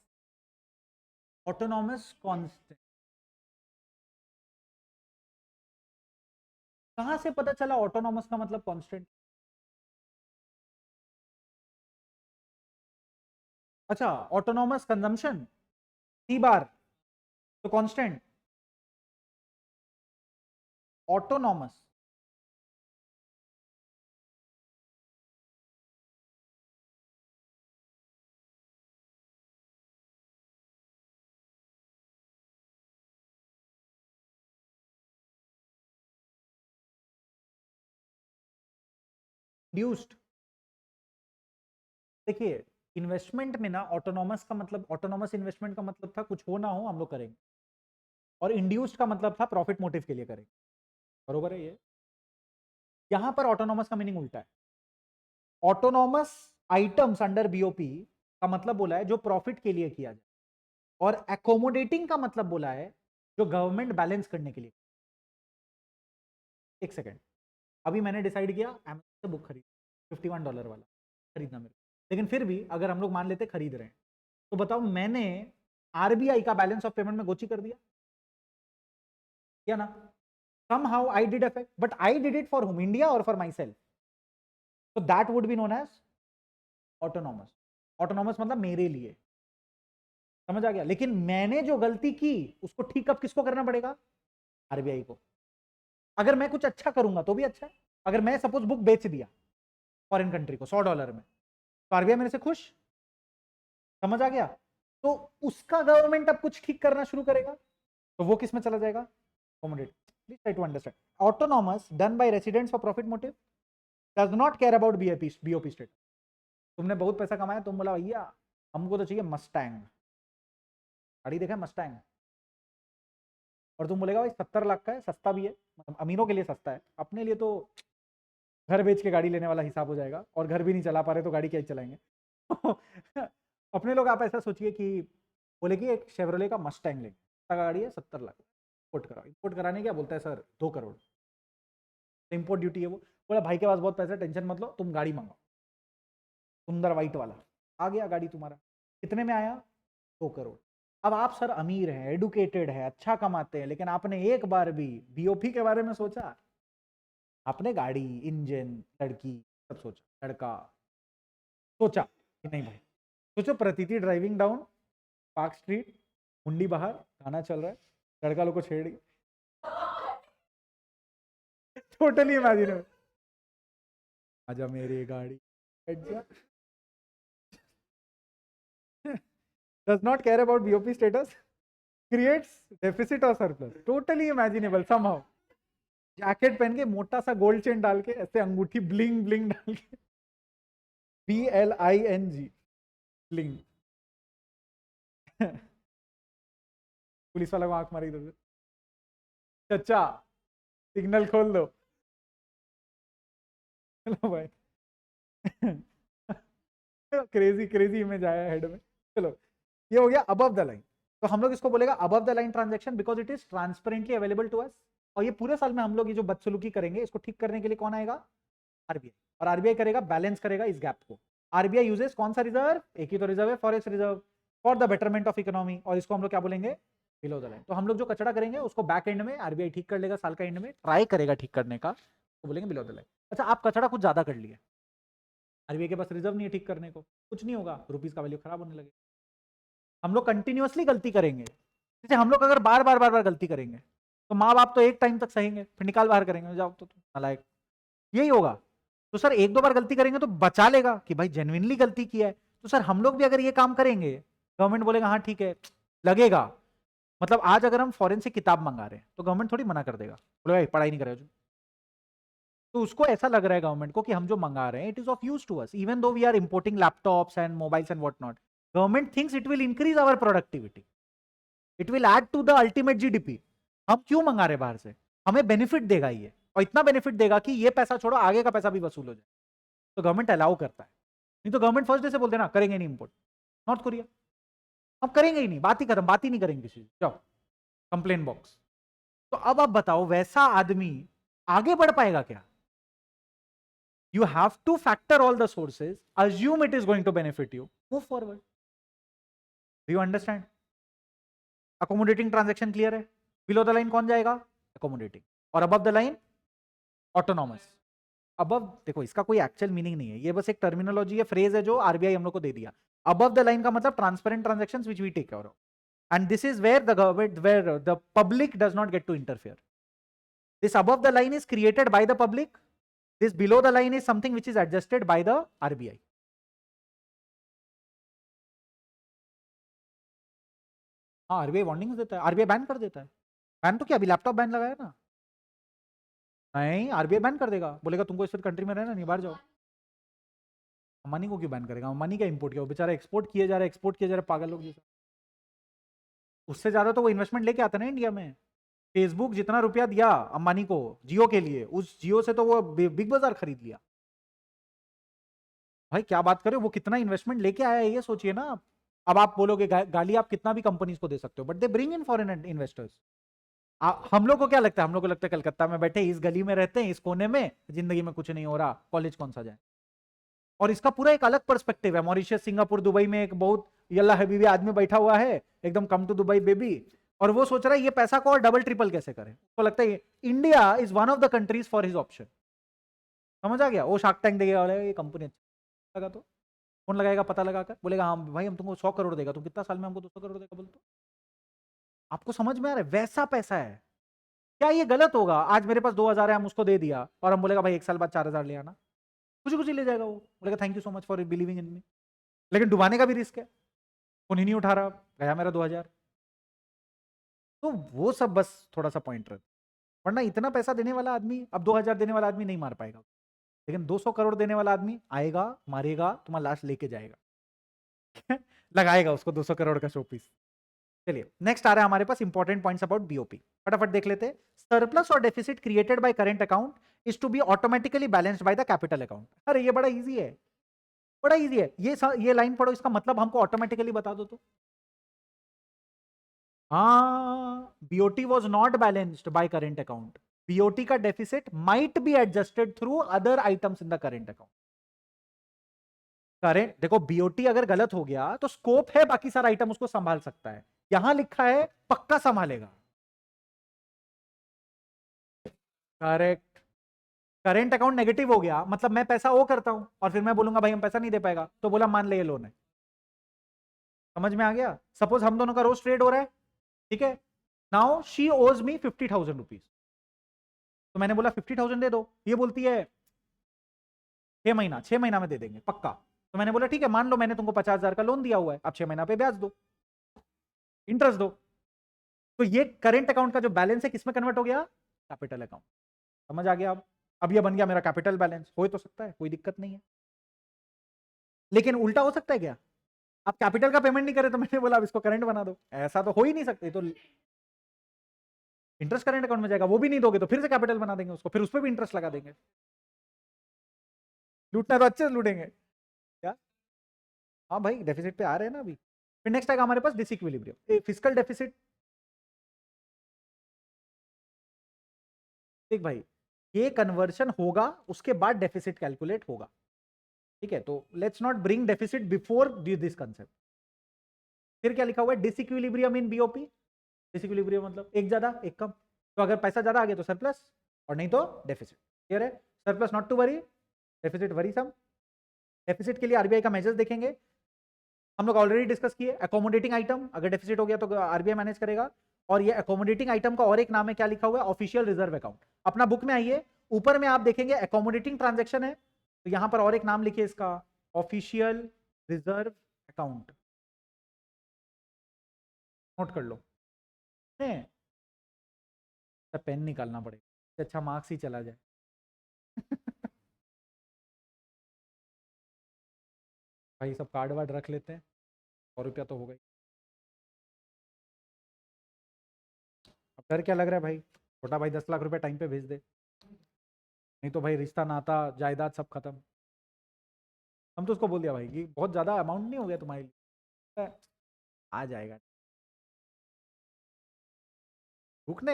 ऑटोनॉमस कॉन्स्टेंट, कहां से पता चला ऑटोनॉमस का मतलब कांस्टेंट? अच्छा ऑटोनॉमस कंजम्पशन, सी बार, तो कांस्टेंट ऑटोनॉमस। ड्यूस्ड, देखिए इन्वेस्टमेंट में ना ऑटोनॉमस का मतलब, ऑटोनॉमस इन्वेस्टमेंट का मतलब था कुछ हो ना हो हम लोग करेंगे, और इंड्यूस्ड का मतलब था प्रॉफिट मोटिव के लिए करेंगे, बरोबर है ये। यहां पर ऑटोनॉमस का मीनिंग उल्टा है। ऑटोनॉमस आइटम्स अंडर बीओपी का मतलब बोला है जो प्रॉफिट के लिए किया जाए, और एकोमोडेटिंग का मतलब बोला है जो गवर्नमेंट बैलेंस करने के लिए। एक सेकेंड, अभी मैंने डिसाइड किया Amazon से बुक खरीद, $51 वाला खरीदना मेरे को, लेकिन फिर भी अगर हम लोग मान लेते खरीद रहे हैं, तो बताओ मैंने आरबीआई का बैलेंस ऑफ पेमेंट में गोची कर दिया या ना? somehow I did affect, but I did it for whom, India or for myself? So that would be known as autonomous. Autonomous मतलब मेरे लिए, समझ आ गया? लेकिन मैंने जो गलती की उसको ठीक अब किसको करना पड़ेगा? आरबीआई को। अगर मैं कुछ अच्छा करूंगा तो भी अच्छा है, अगर मैं सपोज बुक बेच दिया फॉरेन कंट्री को $100 में, तो आरबीआई मेरे से खुश, समझ आ गया? तो उसका गवर्नमेंट अब कुछ ठीक करना शुरू करेगा, तो वो किस में चला जाएगा? Commodity. Please try to understand, autonomous done by residents for profit motive does not care about BOP state. तुमने बहुत पैसा कमाया, तुम बोला भैया हमको तो चाहिए मस्टैंग, गाड़ी देखा है मस्टैंग, और तुम बोलेगा भाई 70 लाख का है, सस्ता भी है, मतलब अमीरों के लिए सस्ता है, अपने लिए तो घर बेच के गाड़ी लेने वाला हिसाब हो जाएगा, और घर भी नहीं चला पा रहे तो गाड़ी क्या ही चलाएंगे अपने लोग आप ऐसा सोचिए कि बोले कि एक शेवरोले का मस्टैंग लेंगे, का गाड़ी है 70 लाख, इंपोर्ट कराओ, इंपोर्ट कराने क्या बोलता है सर 2 करोड़, इंपोर्ट ड्यूटी है वो। बोला भाई के पास बहुत पैसा, टेंशन मत लो, तुम गाड़ी मंगाओ सुंदर वाइट वाला, आ गया गाड़ी तुम्हारा, कितने में आया? 2 करोड़। अब आप सर अमीर हैं, एडुकेटेड है, अच्छा कमाते हैं, लेकिन आपने एक बार भी बीओपी के बारे में सोचा? आपने गाड़ी, इंजन, लड़की सब सोचा, लड़का सोचा कि नहीं भाई? सोचो प्रतीति ड्राइविंग डाउन पार्क स्ट्रीट, मुंडी बाहर, गाना चल रहा है, लड़का लोग को छेड़, टोटली इमेजिनेबल, आजा मेरी गाड़ी, बैठ जा, does not care about BOP status, creates deficit or surplus, totally imaginable somehow। Jacket पहन के मोटा सा गोल्ड चेन डाल के ऐसे अंगूठी ब्लिंग ब्लिंग डाल के BLING लिंग। पुलिस वाला को आंख मारी इधर से। चचा सिग्नल खोल दो। चलो भाई। क्रेजी क्रेजी इमेज आया हेड में। चलो ये हो गया अबव द लाइन। तो हम लोग इसको बोलेगा above the line transaction because it is transparently available to us. और ये पूरे साल में हम लोग ये जो बदसलूकी करेंगे इसको ठीक करने के लिए कौन आएगा? आरबीआई। और आरबीआई करेगा, बैलेंस करेगा इस गैप को। आरबीआई यूजेस कौन सा रिजर्व? एक ही तो रिजर्व है, forex reserve, for the betterment of economy. और इसको हम लोग क्या बोलेंगे? Below the line. तो हम लोग जो कचड़ा करेंगे उसको बैक एंड में आरबीआई ठीक कर लेगा, साल का एंड में ट्राई करेगा ठीक करने का, तो बोलेंगे बिलो द लाइन। अच्छा आप कचड़ा कुछ ज्यादा कर लिए, आरबीआई के पास रिजर्व नहीं है ठीक करने को, कुछ नहीं होगा, रुपीज का वैल्यू खराब होने लगे। हम लोग कंटिन्यूअसली गलती करेंगे। जैसे हम लोग अगर बार बार बार बार गलती करेंगे तो माँ बाप तो एक टाइम तक सहेंगे, फिर निकाल बाहर करेंगे, जाओ तो नालायक, यही होगा। तो सर एक दो बार गलती करेंगे तो बचा लेगा कि भाई जेन्युइनली गलती किया है। तो सर हम लोग भी अगर ये काम करेंगे, गवर्नमेंट बोलेगा हाँ ठीक है, लगेगा। मतलब आज अगर हम फॉरेन से किताब मंगा रहे हैं तो गवर्नमेंट थोड़ी मना कर देगा, बोले भाई पढ़ाई नहीं करेगा। तो उसको ऐसा लग रहा है गवर्नमेंट को कि हम जो मंगा रहे हैं it is of use to us, even though we are importing laptops and mobiles and what not. Government thinks it will increase our productivity, it will add to the ultimate GDP. हम क्यों मंगा रहे बाहर से? हमें benefit देगा ये, और इतना बेनिफिट देगा कि ये पैसा छोड़ो आगे का पैसा भी वसूल हो जाए। तो गवर्नमेंट अलाउ करता है। नहीं तो गवर्नमेंट फर्स्ट डे से बोलते ना करेंगे नहीं इंपोर्ट। नॉर्थ कोरिया हम करेंगे ही नहीं, बात ही खत्म, बात ही नहीं करेंगे किसी से, जाओ कंप्लेन बॉक्स। तो अब आप बताओ वैसा आदमी आगे बढ़ पाएगा क्या? You have to factor all the sources, assume it is going to benefit you, move forward. Do you understand? Accommodating transaction clear है? Below the line कौन जाएगा? Accommodating. और above the line autonomous. above देखो इसका कोई actual meaning नहीं है, ये बस एक टर्मिनोलॉजी है, फ्रेज है जो आरबीआई हम लोग को दे दिया। above the line का मतलब transparent transactions which we take care of, and this is where the government, where the public does not get to interfere. This above the line is created by the public, this below the line is something which is adjusted by the RBI. हाँ RBI warning देता है, RBI ban कर देता है। Ban तो क्या, अभी laptop ban लगाया ना? नहीं आरबीआई बैन कर देगा, बोलेगा तुमको इस कंट्री में रहना नहीं, बाहर जाओ। अंबानी को क्यों बैन करेगा? अंबानी क्या इंपोर्ट किया, बेचारा एक्सपोर्ट किए जा रहा है, एक्सपोर्ट किए जा रहा है, पागल लोग जैसा। उससे ज्यादा तो वो इन्वेस्टमेंट लेके आता ना इंडिया में। फेसबुक जितना रुपया दिया अंबानी को जियो के लिए, उस जियो से तो वो बिग बाजार खरीद लिया। भाई क्या बात करें, वो कितना इन्वेस्टमेंट लेके आया है ये सोचिए ना। अब आप बोलोगे गाली आप कितना भी कंपनीज को दे सकते हो, but they bring in foreign investors. हम लोग को क्या लगता है? हम लोग को लगता है कलकत्ता में बैठे इस गली में रहते हैं, इस कोने में, जिंदगी में कुछ नहीं हो रहा, कॉलेज कौन सा जाए। और इसका पूरा एक अलग पर्सपेक्टिव है। मॉरिशस, सिंगापुर, दुबई में एक बहुत यल्ला हबीबी आदमी बैठा हुआ है, एकदम कम टू दुबई बेबी, और वो सोच रहा है ये पैसा को और डबल ट्रिपल कैसे करे। उसको लगता है India is one of the countries for his option. समझ आ गया? वो शार्क टैंक देगा वाला ये कंपनी अच्छा लगा तो फोन लगाएगा, पता लगाकर बोलेगा हाँ भाई हम तुमको 100 करोड़ देगा, तुम कितना साल में हमको 200 करोड़ देगा, बोल तो। आपको समझ में आ रहा है? वैसा पैसा है। क्या ये गलत होगा? आज मेरे पास 2000 है, हम उसको दे दिया और हम बोलेगा भाई एक साल बाद 4000 ले आना, कुछ कुछ ले जाएगा, वो बोलेगा thank you so much for believing in me. लेकिन डुबाने का भी रिस्क है, फोन ही नहीं उठा रहा, गया मेरा 2000। तो वो सब बस थोड़ा सा पॉइंट रख, वरना इतना पैसा देने वाला आदमी अब 2000 देने वाला आदमी नहीं मार पाएगा, लेकिन 200 करोड़ देने वाला आदमी आएगा, मारेगा, तुम्हारा लाश लेके जाएगा। लगाएगा उसको 200 करोड़ का शोपीस। चलिए नेक्स्ट आ रहा है हमारे पास इंपॉर्टेंट पॉइंट्स अबाउट बीओपी, फटाफट देख लेते हैं। सरप्लस और deficit created by current account is to be automatically balanced by the capital account. अरे ये बड़ा इजी है, बड़ा इजी है। ये लाइन पढ़ो, इसका मतलब हमको ऑटोमेटिकली बता दो तो। हाँ BOT was not balanced by current account, BOT का deficit might be adjusted through other items in the current account. Current देखो, बीओटी अगर गलत हो गया तो स्कोप है बाकी सारा आइटम उसको संभाल सकता है, यहां लिखा है पक्का संभालेगा। करेक्ट। करेंट अकाउंट नेगेटिव हो गया मतलब मैं पैसा ओ करता हूं और फिर मैं बोलूंगा भाई हम पैसा नहीं दे पाएगा, तो बोला मान ले ये लोन है। समझ में आ गया? सपोज हम दोनों का रोज ट्रेड हो रहा है, ठीक है, नाउ शी ओज मी 50,000 रुपीज, तो मैंने बोला 50,000 दे दो, ये बोलती है 6 महीना, 6 महीना में दे देंगे पक्का। तो मैंने बोला ठीक है, मान लो मैंने तुमको 50,000 का लोन दिया हुआ है, अब 6 महीना पे ब्याज दो, इंटरेस्ट दो। तो ये करेंट अकाउंट का जो बैलेंस है किसमें कन्वर्ट हो गया? Capital account. समझ आ गया? अब ये बन गया मेरा कैपिटल बैलेंस, हो तो सकता है, कोई दिक्कत नहीं है। लेकिन उल्टा हो सकता है क्या? आप कैपिटल का पेमेंट नहीं करे तो मैंने बोला अब इसको करंट बना दो, ऐसा तो हो ही नहीं सकते। तो इंटरेस्ट करंट अकाउंट में जाएगा, वो भी नहीं दोगे तो फिर से कैपिटल बना देंगे उसको, फिर उस पर भी इंटरेस्ट लगा देंगे। लूटना तो अच्छे से लूटेंगे क्या? हाँ भाई, डेफिसिट पे आ रहे हैं ना अभी। फिर नेक्स्ट आएगा हमारे पास डिसइक्विलिब्रियम, फिस्कल डेफिसिट। देख भाई, ये कन्वर्शन होगा उसके बाद डेफिसिट कैलकुलेट होगा, ठीक है? तो let's not bring deficit before this concept. फिर क्या लिखा हुआ है? डिसइक्विलिब्रियम इन बीओपी। डिसइक्विलिब्रियम मतलब एक ज्यादा एक कम, तो अगर पैसा ज्यादा आ गया तो सरप्लस और नहीं तो डेफिसिट। क्लियर है? Surplus not to worry, deficit worrisome. Deficit के लिए आरबीआई का मेजर्स देखेंगे, हम लोग ऑलरेडी डिस्कस किए। अकोमोडेटिंग आइटम, अगर डेफिसिट हो गया तो आरबीआई मैनेज करेगा। और ये अकोमोडेटिंग आइटम का और एक नाम है, क्या लिखा हुआ है? Official reserve account. अपना बुक में आइए, ऊपर में आप देखेंगे अकोमोडेटिंग ट्रांजेक्शन है, तो यहां पर और एक नाम लिखिए इसका, ऑफिशियल रिजर्व अकाउंट। नोट कर लो। पेन निकालना पड़ेगा, अच्छा मार्क्स ही चला जाए। भाई सब कार्ड वार्ड रख लेते हैं, 100 रुपया तो हो गई। अब डर क्या लग रहा है भाई? छोटा भाई 10 लाख रुपए टाइम पे भेज दे, नहीं तो भाई रिश्ता नाता जायदाद सब खत्म। हम तो उसको बोल दिया भाई कि बहुत ज्यादा अमाउंट नहीं हो गया तुम्हारे लिए, आ जाएगा। रुकने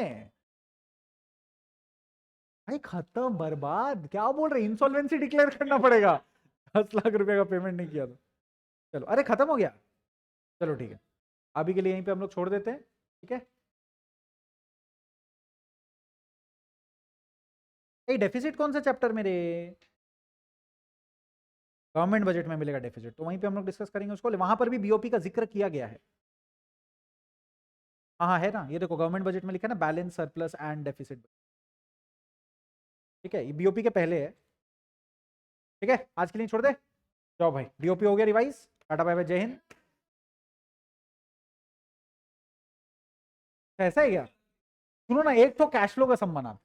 भाई, खत्म बर्बाद, क्या बोल रहे? इंसॉल्वेंसी डिक्लेयर करना पड़ेगा 10 लाख रुपए का पेमेंट नहीं किया तो। चलो, अरे खत्म हो गया, चलो ठीक है, अभी के लिए यहीं पे हम लोग छोड़ देते हैं, ठीक है? ये डेफिसिट कौन सा चैप्टर मेरे? गवर्नमेंट बजट में मिलेगा डेफिसिट, तो वहीं पे हम लोग डिस्कस करेंगे उसको। वहां पर भी बीओपी का जिक्र किया गया है। हाँ हाँ है ना, ये देखो गवर्नमेंट बजट में लिखा है ना, बैलेंस सरप्लस एंड डेफिसिट। ठीक है, ये बीओपी के पहले है। ठीक है, आज के लिए छोड़ दे। जाओ भाई, डीओपी हो गया रिवाइज। टाटा बाय बाय, जय हिंद। ऐसा है क्या? सुनो ना, एक तो कैश फ्लो का सम बना,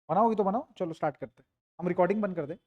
बनाओगी तो बनाओ, चलो स्टार्ट करते हैं। हम रिकॉर्डिंग बंद कर दे।